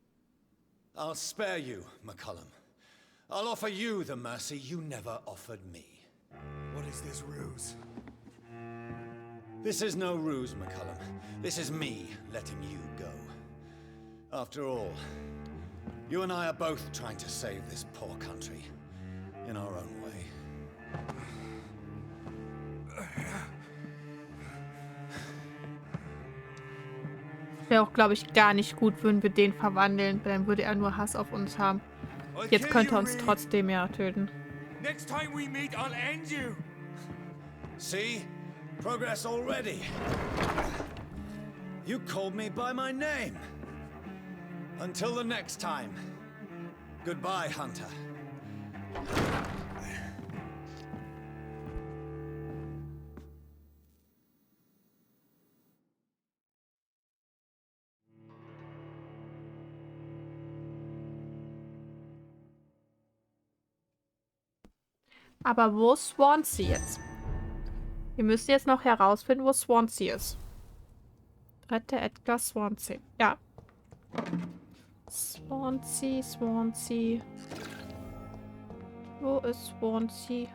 I'll spare you, McCullum. I'll offer you the mercy you never offered me. What is this ruse? This is no ruse, McCullum. This is me letting you go. After all, you and I are both trying to save this poor country in our own way. Wäre auch, glaube ich, gar nicht gut, würden wir den verwandeln, weil dann würde er nur Hass auf uns haben. Jetzt könnte er uns trotzdem ja töten. Next time we meet, I'll end you. See? Progress already. You called me by my name. Until the next time. Goodbye, Hunter. Aber wo ist Swansea jetzt? Wir müssen jetzt noch herausfinden, wo Swansea ist. Rette Edgar Swansea. Ja. Swansea, Swansea. Wo ist Swansea?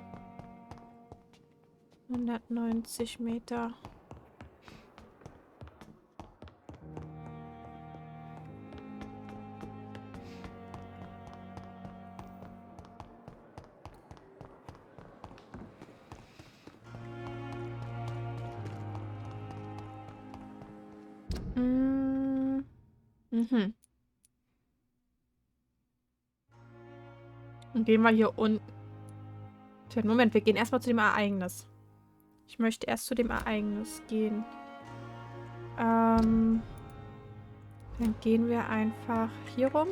190 Meter. Dann gehen wir hier unten. Moment, wir gehen erstmal zu dem Ereignis. Ich möchte erst zu dem Ereignis gehen. Dann gehen wir einfach hier rum.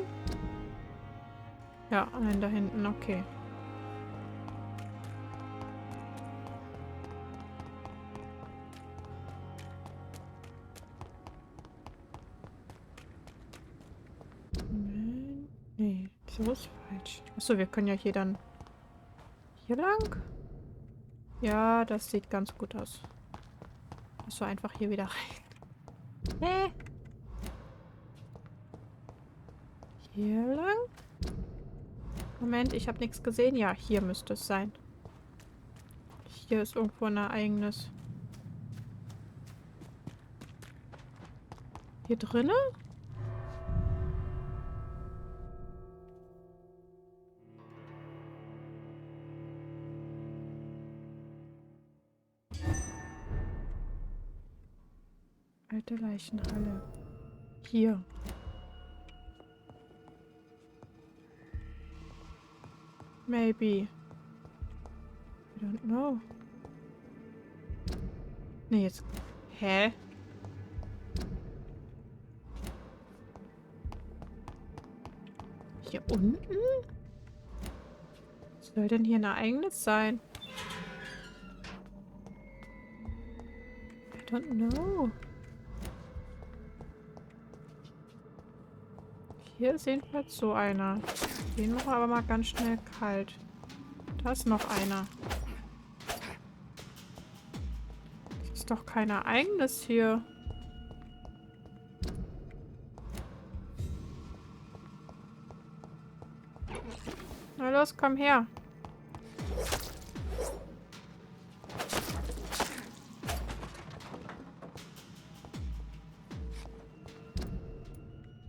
Ja, nein, da hinten, okay. Nee, so ist falsch. Achso, wir können ja hier dann... Hier lang? Ja, das sieht ganz gut aus. So einfach hier wieder rein. Nee. Hier lang? Moment, ich habe nichts gesehen. Ja, hier müsste es sein. Hier ist irgendwo ein Ereignis. Hier drinne? Alte Leichenhalle. Hier. Maybe. I don't know. Nee, jetzt. Hä? Hier unten? Was soll denn hier ein Ereignis sein? I don't know. Hier ist jedenfalls so einer. Den machen wir aber mal ganz schnell kalt. Da ist noch einer. Das ist doch kein Ereignis hier. Na los, komm her.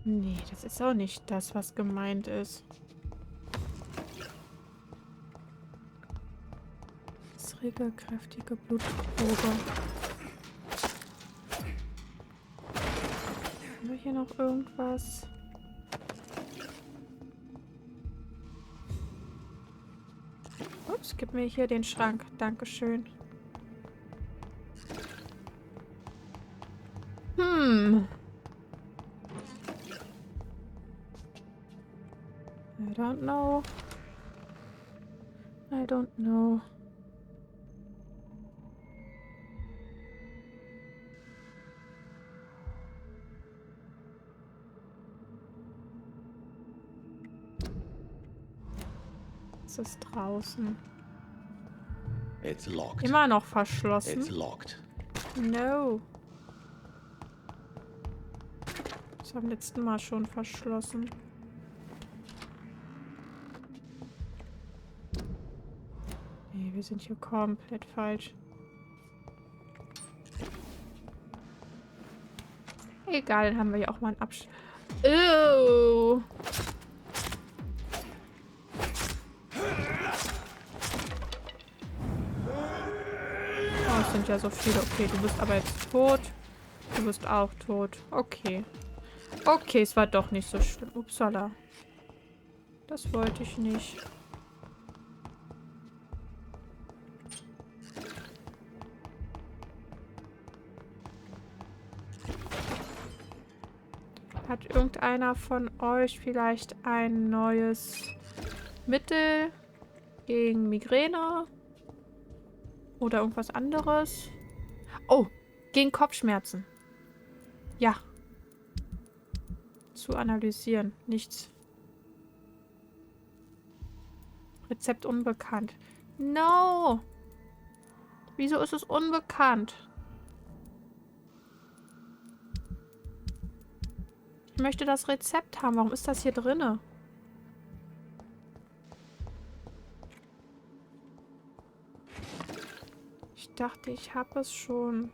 Nee, das ist auch nicht das, was gemeint ist. Das regelkräftige Blutprobe. Haben wir hier noch irgendwas? Ups, gib mir hier den Schrank. Dankeschön. I don't know. I don't know. Was ist draußen? It's locked. Immer noch verschlossen. It's locked. No. Das war beim letzten Mal schon verschlossen. Nee, wir sind hier komplett falsch. Egal, dann haben wir ja auch mal einen Abschluss. Oh. Oh, es sind ja so viele. Okay, du bist aber jetzt tot. Du bist auch tot. Okay. Okay, es war doch nicht so schlimm. Upsala. Das wollte ich nicht. Hat irgendeiner von euch vielleicht ein neues Mittel gegen Migräne? Oder irgendwas anderes? Oh, gegen Kopfschmerzen. Ja. Zu analysieren. Nichts. Rezept unbekannt. No! Wieso ist es unbekannt? Ich möchte das Rezept haben. Warum ist das hier drinne? Ich dachte, ich habe es schon.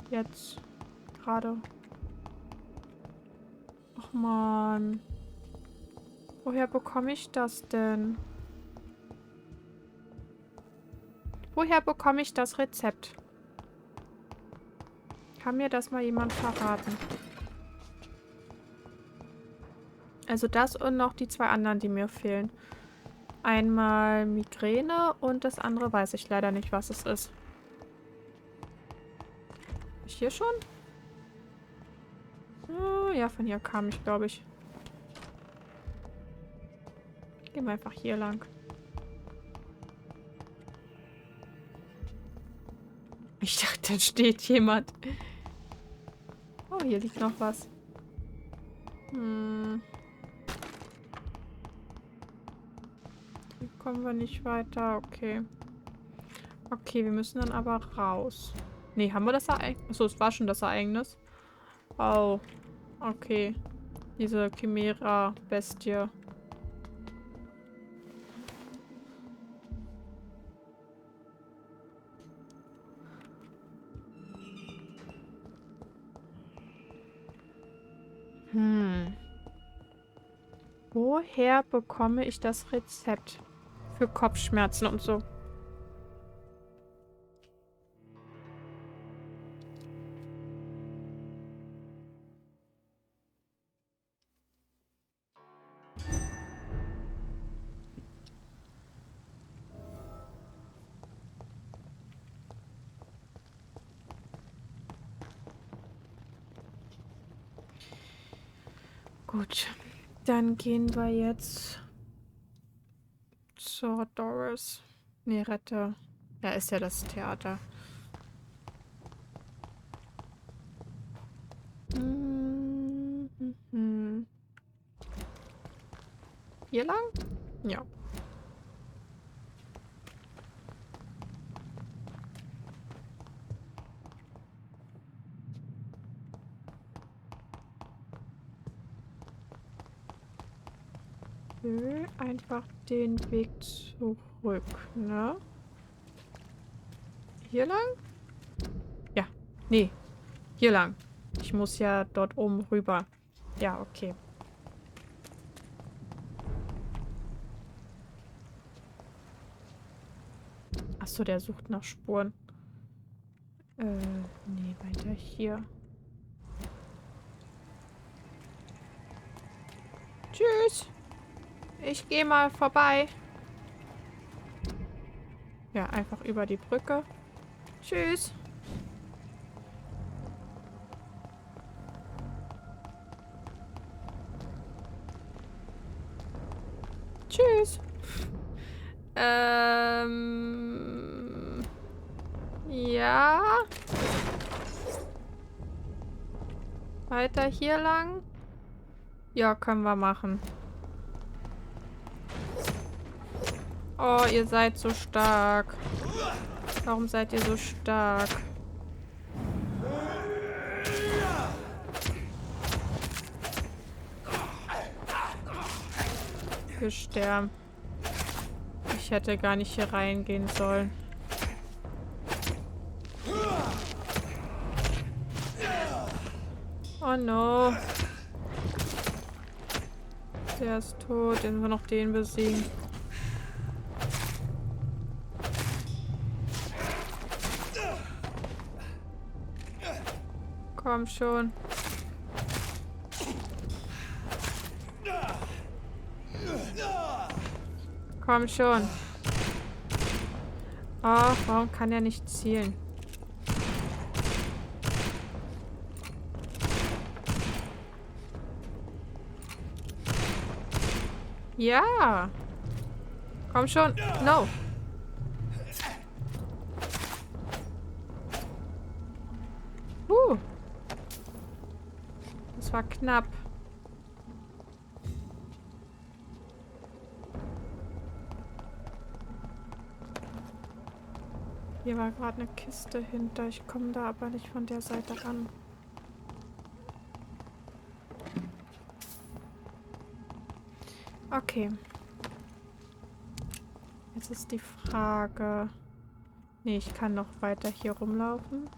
Jetzt. Gerade. Ach man. Woher bekomme ich das denn? Woher bekomme ich das Rezept? Kann mir das mal jemand verraten? Also das und noch die zwei anderen, die mir fehlen. Einmal Migräne und das andere weiß ich leider nicht, was es ist. Ich hier schon? Oh, ja, von hier kam ich, glaube ich. Gehen wir einfach hier lang. Ich dachte, da steht jemand. Oh, hier liegt noch was. Hier kommen wir nicht weiter. Okay. Okay, wir müssen dann aber raus. Nee, haben wir das Ereignis? Achso, es war schon das Ereignis. Oh. Okay. Diese Chimera-Bestie. Woher bekomme ich das Rezept für Kopfschmerzen und so? Gut, dann gehen wir jetzt zur Doris. Nee, Rette. Da ist ja das Theater. Hier lang? Ja. Einfach den Weg zurück, ne? Hier lang? Ja. Nee. Hier lang. Ich muss ja dort oben rüber. Ja, okay. Achso, der sucht nach Spuren. Nee, weiter hier. Tschüss. Ich gehe mal vorbei. Ja, einfach über die Brücke. Tschüss. Tschüss. Ja. Weiter hier lang. Ja, können wir machen. Oh, ihr seid so stark. Warum seid ihr so stark? Gesterben. Ich hätte gar nicht hier reingehen sollen. Oh no. Der ist tot. Jetzt müssen wir noch den besiegen. Komm schon. Komm schon. Oh, warum kann er nicht zielen? Ja. Komm schon. No. Das war knapp. Hier war gerade eine Kiste hinter. Ich komme da aber nicht von der Seite ran. Okay. Jetzt ist die Frage... Nee, ich kann noch weiter hier rumlaufen.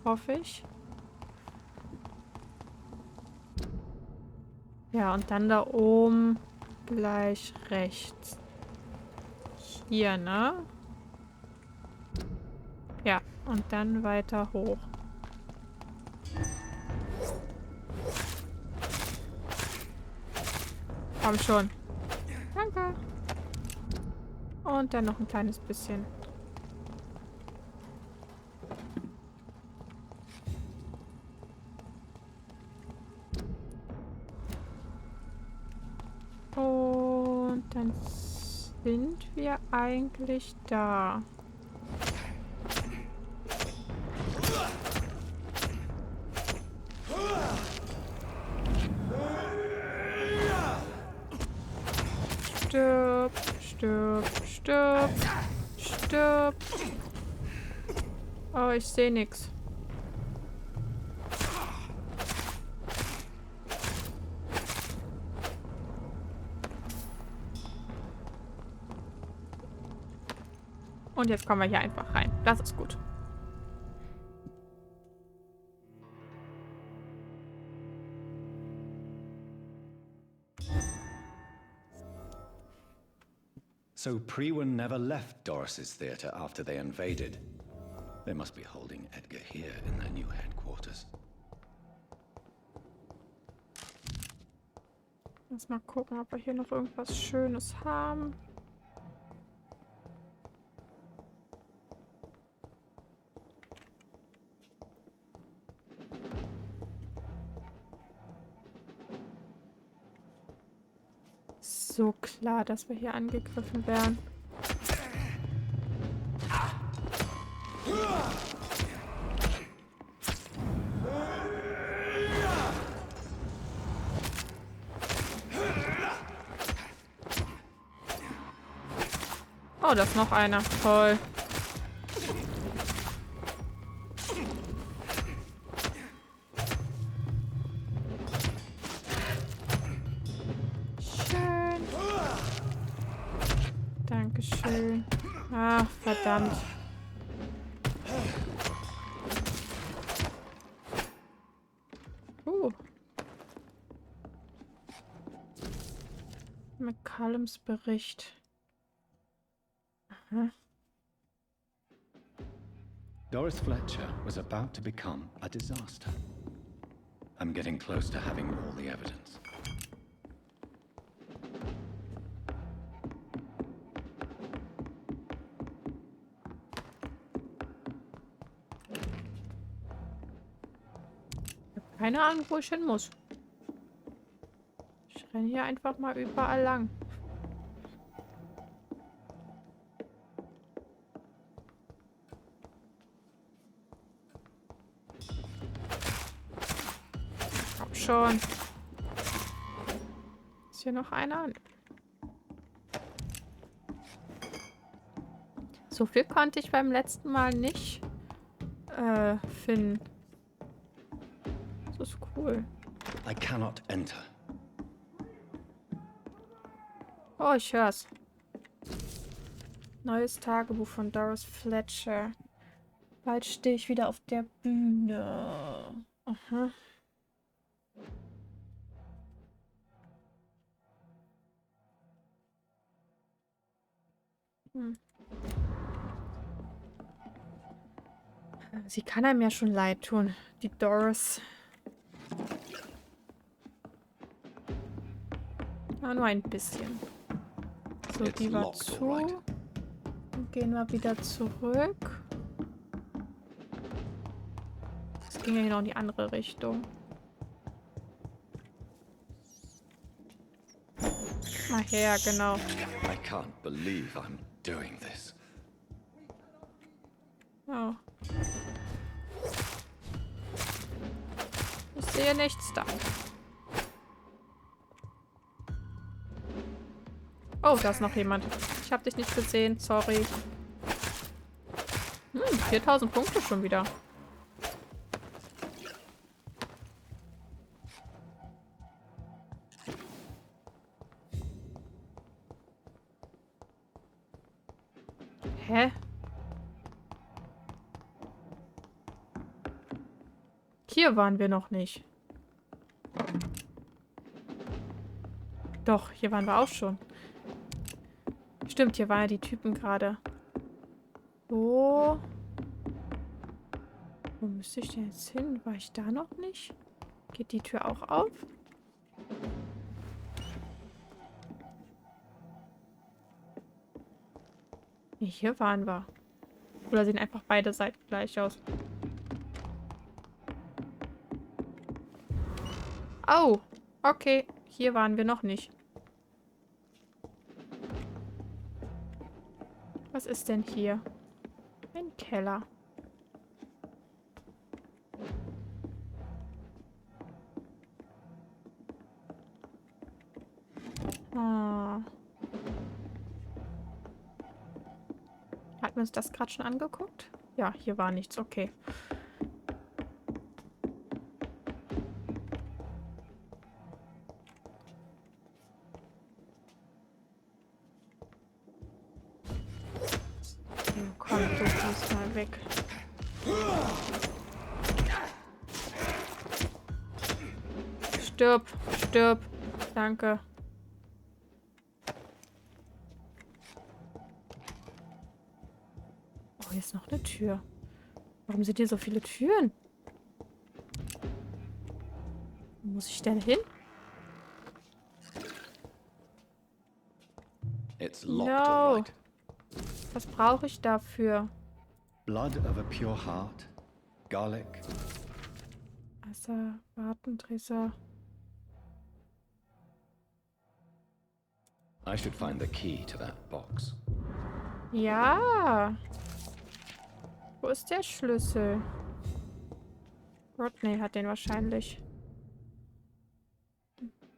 Hoffe ich. Ja, und dann da oben gleich rechts. Hier, ne? Ja, und dann weiter hoch. Komm schon. Danke. Und dann noch ein kleines bisschen. Und dann sind wir eigentlich da. Stirb, stirb, stirb, stirb. Oh, ich sehe nichts. Und jetzt kommen wir hier einfach rein. Das ist gut. So Priwen never left Doris's theatre after they invaded. They must be holding Edgar here in their new headquarters. Lass mal gucken, ob wir hier noch irgendwas Schönes haben. So klar, dass wir hier angegriffen werden. Oh, da ist noch einer. Toll. Schön. Dankeschön. Ach, verdammt. McCallums Bericht. Doris Fletcher was about to become a disaster. I'm getting close to having all the evidence. Ich habe keine Ahnung, wo ich hin muss. Ich renne hier einfach mal überall lang. Schon. Ist hier noch einer? So viel konnte ich beim letzten Mal nicht finden. Das ist cool. I cannot enter. Oh, ich hör's. Neues Tagebuch von Doris Fletcher. Bald stehe ich wieder auf der Bühne. Aha. Sie kann einem ja schon leid tun, die Doris. Ja, nur ein bisschen. So, die war zu. Dann gehen wir wieder zurück. Das ging ja hier noch in die andere Richtung. Mal her, genau. I can't believe I'm doing this. Oh. Ich sehe nichts da. Oh, da ist noch jemand. Ich habe dich nicht gesehen, sorry. 4000 Punkte schon wieder. Hä? Hier waren wir noch nicht. Doch, hier waren wir auch schon. Stimmt, hier waren ja die Typen gerade. Wo müsste ich denn jetzt hin? War ich da noch nicht? Geht die Tür auch auf? Nee, hier waren wir. Oder sehen einfach beide Seiten gleich aus? Oh, okay. Hier waren wir noch nicht. Was ist denn hier? Ein Keller. Oh. Hatten wir uns das gerade schon angeguckt? Ja, hier war nichts. Okay. Komm, du gehst mal weg. Stirb, stirb. Danke. Oh, hier ist noch eine Tür. Warum sind hier so viele Türen? Wo muss ich denn hin? It's locked, No. all right. Was brauche ich dafür? Blood of a pure heart, garlic. Wasser, Wartendresser. I should find the key to that box. Ja. Wo ist der Schlüssel? Rodney hat den wahrscheinlich.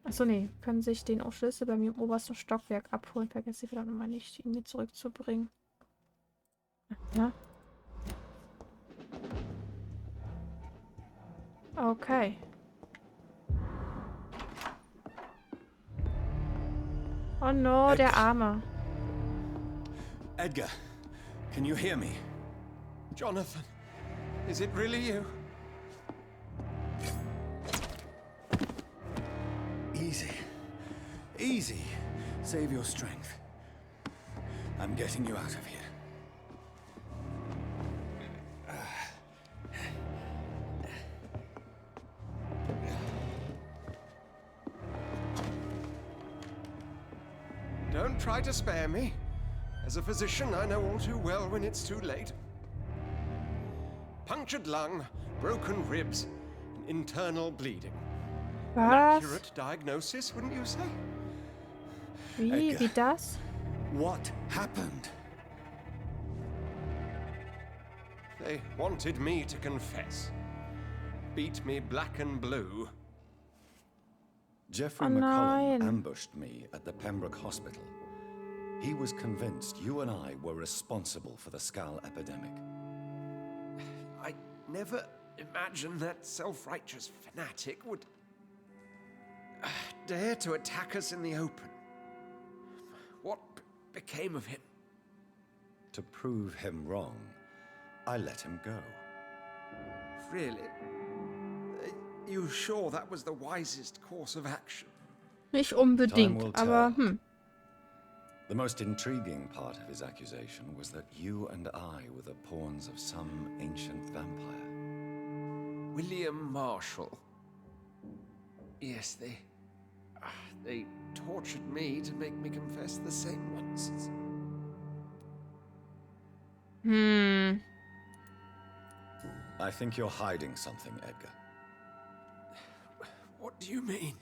Achso, nee. Können sich den Schlüssel bei mir im obersten Stockwerk abholen. Vergesst wieder nochmal nicht, ihn mir zurückzubringen. Ja. Okay. Oh no, der Arme. Edgar, can you hear me? Jonathan, is it really you? Easy. Easy. Save your strength. I'm getting you out of here. Don't try to spare me. As a physician, I know all too well when it's too late. Punctured lung, broken ribs, and internal bleeding. An Was? accurate diagnosis, wouldn't you say? Wie? Edgar. Wie das? What happened? They wanted me to confess. Beat me black and blue. Jeffrey Oh McCollum nein. ambushed me at the Pembroke Hospital. He was convinced you and I were responsible for the Skull epidemic. I never imagined that self-righteous fanatic would dare to attack us in the open. What became of him? To prove him wrong, I let him go. Really? Are you sure that was the wisest course of action? Nicht unbedingt, aber The most intriguing part of his accusation was that you and I were the pawns of some ancient vampire. William Marshall. Yes, they tortured me to make me confess the same nonsense. I think you're hiding something, Edgar. What do you mean?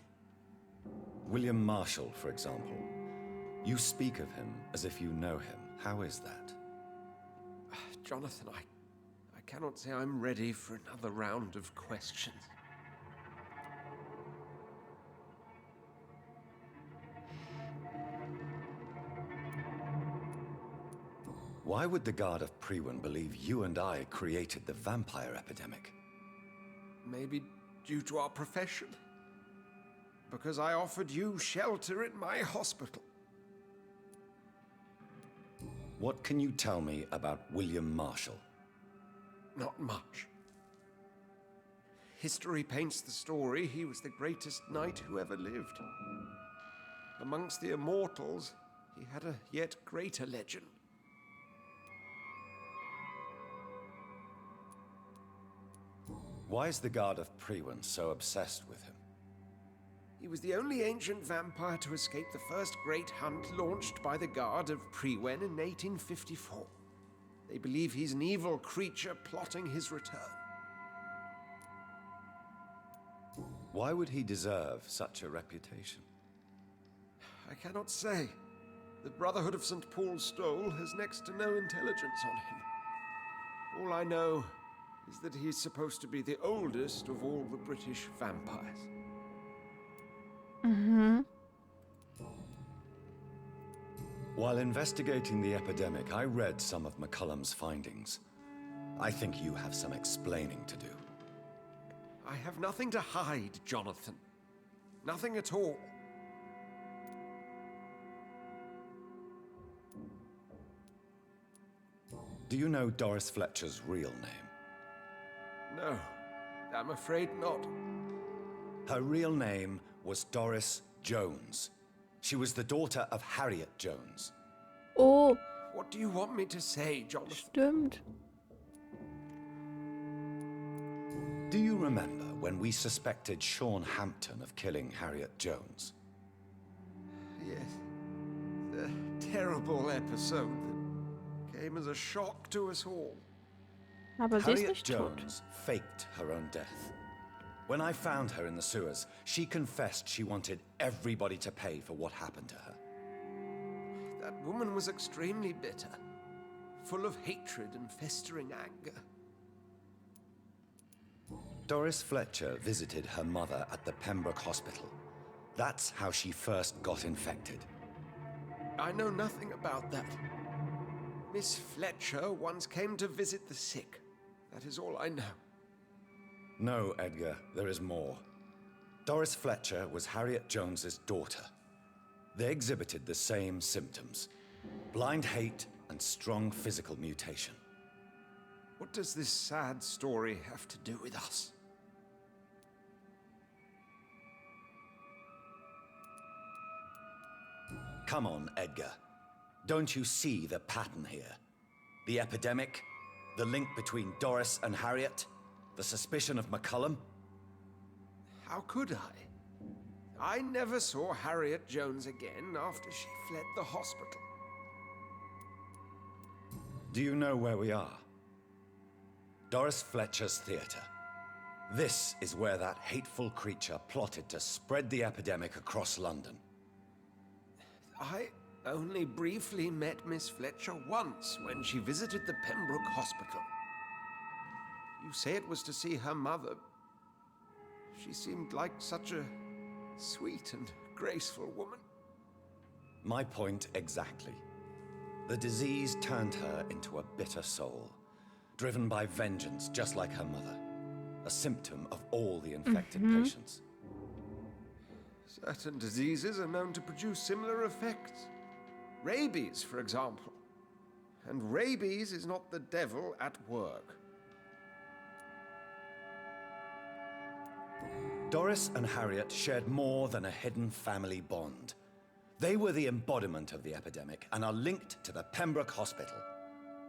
William Marshall, for example. You speak of him as if you know him. How is that? Jonathan, I cannot say I'm ready for another round of questions. Why would the Guard of Priwen believe you and I created the vampire epidemic? Maybe due to our profession? Because I offered you shelter in my hospital. What can you tell me about William Marshall? Not much. History paints the story he was the greatest knight who ever lived. Amongst the immortals, he had a yet greater legend. Why is the Guard of Priwen so obsessed with him? He was the only ancient vampire to escape the first great hunt launched by the Guard of Priwen in 1854. They believe he's an evil creature plotting his return. Why would he deserve such a reputation? I cannot say. The Brotherhood of St. Paul's Stole has next to no intelligence on him. All I know is that he's supposed to be the oldest of all the British vampires. While investigating the epidemic, I read some of McCullum's findings. I think you have some explaining to do. I have nothing to hide, Jonathan. Nothing at all. Do you know Doris Fletcher's real name? No, I'm afraid not. Her real name was Doris Jones. She was the daughter of Harriet Jones. Oh. What do you want me to say, Jonathan? Stimmt. Do you remember when we suspected Sean Hampton of killing Harriet Jones? Yes. The terrible episode that came as a shock to us all. Aber sie ist Harriet nicht tot. Jones faked her own death. When I found her in the sewers, she confessed she wanted everybody to pay for what happened to her. That woman was extremely bitter, full of hatred and festering anger. Doris Fletcher visited her mother at the Pembroke Hospital. That's how she first got infected. I know nothing about that. Miss Fletcher once came to visit the sick. That is all I know. No, Edgar, there is more. Doris Fletcher was Harriet Jones's daughter. They exhibited the same symptoms: blind hate and strong physical mutation. What does this sad story have to do with us? Come on, Edgar. Don't you see the pattern here? The epidemic, the link between Doris and Harriet, the suspicion of McCullum? How could I? I never saw Harriet Jones again after she fled the hospital. Do you know where we are? Doris Fletcher's theater. This is where that hateful creature plotted to spread the epidemic across London. I only briefly met Miss Fletcher once when she visited the Pembroke Hospital. You say it was to see her mother. She seemed like such a sweet and graceful woman. My point exactly. The disease turned her into a bitter soul, driven by vengeance just like her mother. A symptom of all the infected patients. Certain diseases are known to produce similar effects. Rabies, for example. And rabies is not the devil at work. Doris and Harriet shared more than a hidden family bond. They were the embodiment of the epidemic and are linked to the Pembroke Hospital.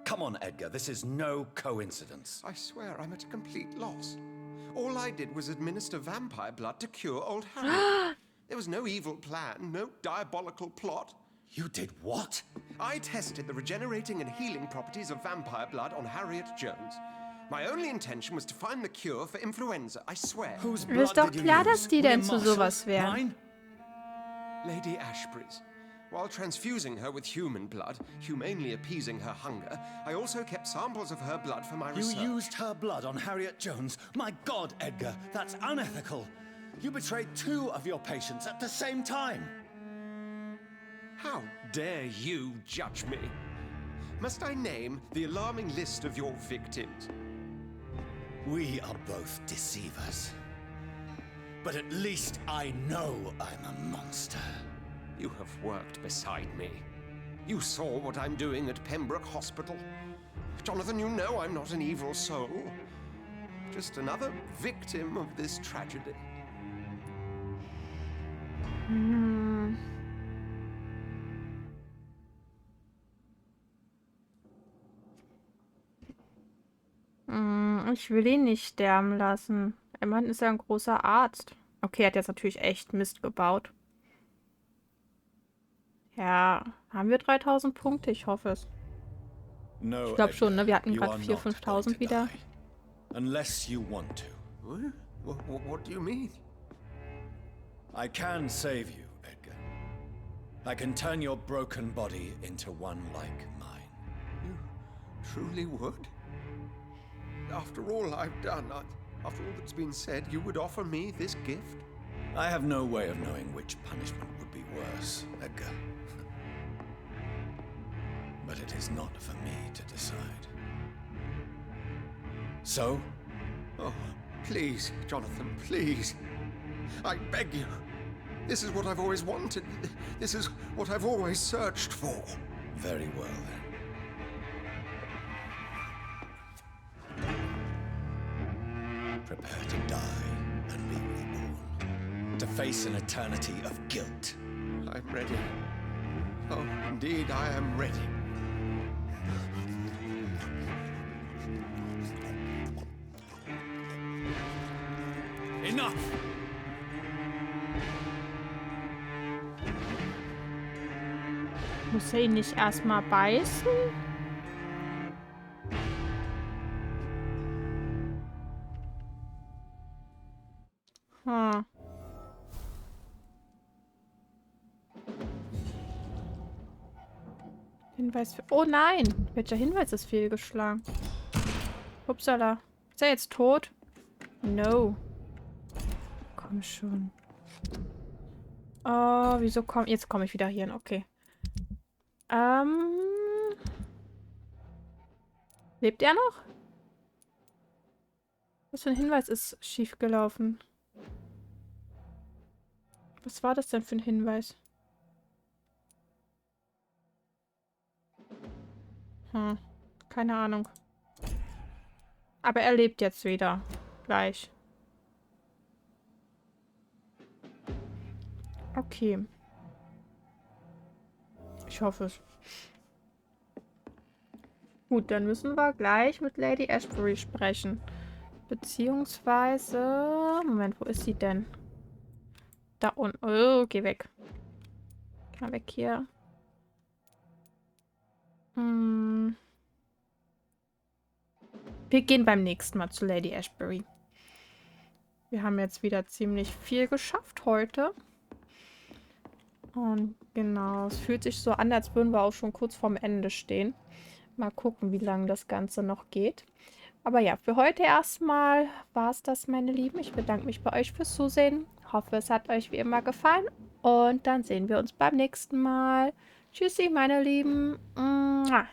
Come on, Edgar, this is no coincidence. I swear I'm at a complete loss. All I did was administer vampire blood to cure old Harriet. There was no evil plan, no diabolical plot. You did what? I tested the regenerating and healing properties of vampire blood on Harriet Jones. My only intention was to find the cure for influenza, I swear. Whose Mir ist blood doch did you klar, use? dass die denn William zu Marshall? sowas wären. Mine? Lady Ashbury's. While transfusing her with human blood, humanely appeasing her hunger, I also kept samples of her blood for my research. You used her blood on Harriet Jones? My God, Edgar, that's unethical. You betrayed 2 of your patients at the same time. How dare you judge me? Must I name the alarming list of your victims? We are both deceivers. But at least I know I'm a monster. You have worked beside me. You saw what I'm doing at Pembroke Hospital. Jonathan, you know I'm not an evil soul. Just another victim of this tragedy. Ich will ihn nicht sterben lassen. Immerhin ist er ein großer Arzt. Okay, er hat jetzt natürlich echt Mist gebaut. Ja, haben wir 3000 Punkte? Ich hoffe es. No, Ich glaube schon, ne? Wir hatten you gerade are 4.000, not 5.000 going to wieder. die. Unless you want to. What do you mean? I can save you, Edgar. I can turn your broken body into one like mine. You truly would? After all I've done, after all that's been said, you would offer me this gift? I have no way of knowing which punishment would be worse, Edgar. But it is not for me to decide. So? Oh, please, Jonathan, please. I beg you. This is what I've always wanted. This is what I've always searched for. Very well, then. Prepare to die and be reborn. To face an eternity of guilt. I'm ready. Oh, indeed, I am ready. Enough! Muss er ihn nicht erstmal beißen? Hinweis für... Oh nein! Welcher Hinweis ist fehlgeschlagen? Upsala. Ist er jetzt tot? No. Komm schon. Oh, wieso komm... Jetzt komme ich wieder hier hin. Okay. Lebt er noch? Was für ein Hinweis ist schiefgelaufen? Was war das denn für ein Hinweis? Keine Ahnung. Aber er lebt jetzt wieder. Gleich. Okay. Ich hoffe es. Gut, dann müssen wir gleich mit Lady Ashbury sprechen. Beziehungsweise... Moment, wo ist sie denn? Da unten. Oh, geh weg. Geh mal weg hier. Wir gehen beim nächsten Mal zu Lady Ashbury. Wir haben jetzt wieder ziemlich viel geschafft heute. Und genau, es fühlt sich so an, als würden wir auch schon kurz vorm Ende stehen. Mal gucken, wie lange das Ganze noch geht. Aber ja, für heute erstmal war es das, meine Lieben. Ich bedanke mich bei euch fürs Zusehen. Hoffe, es hat euch wie immer gefallen. Und dann sehen wir uns beim nächsten Mal. Tschüssi, meine Lieben. Mua.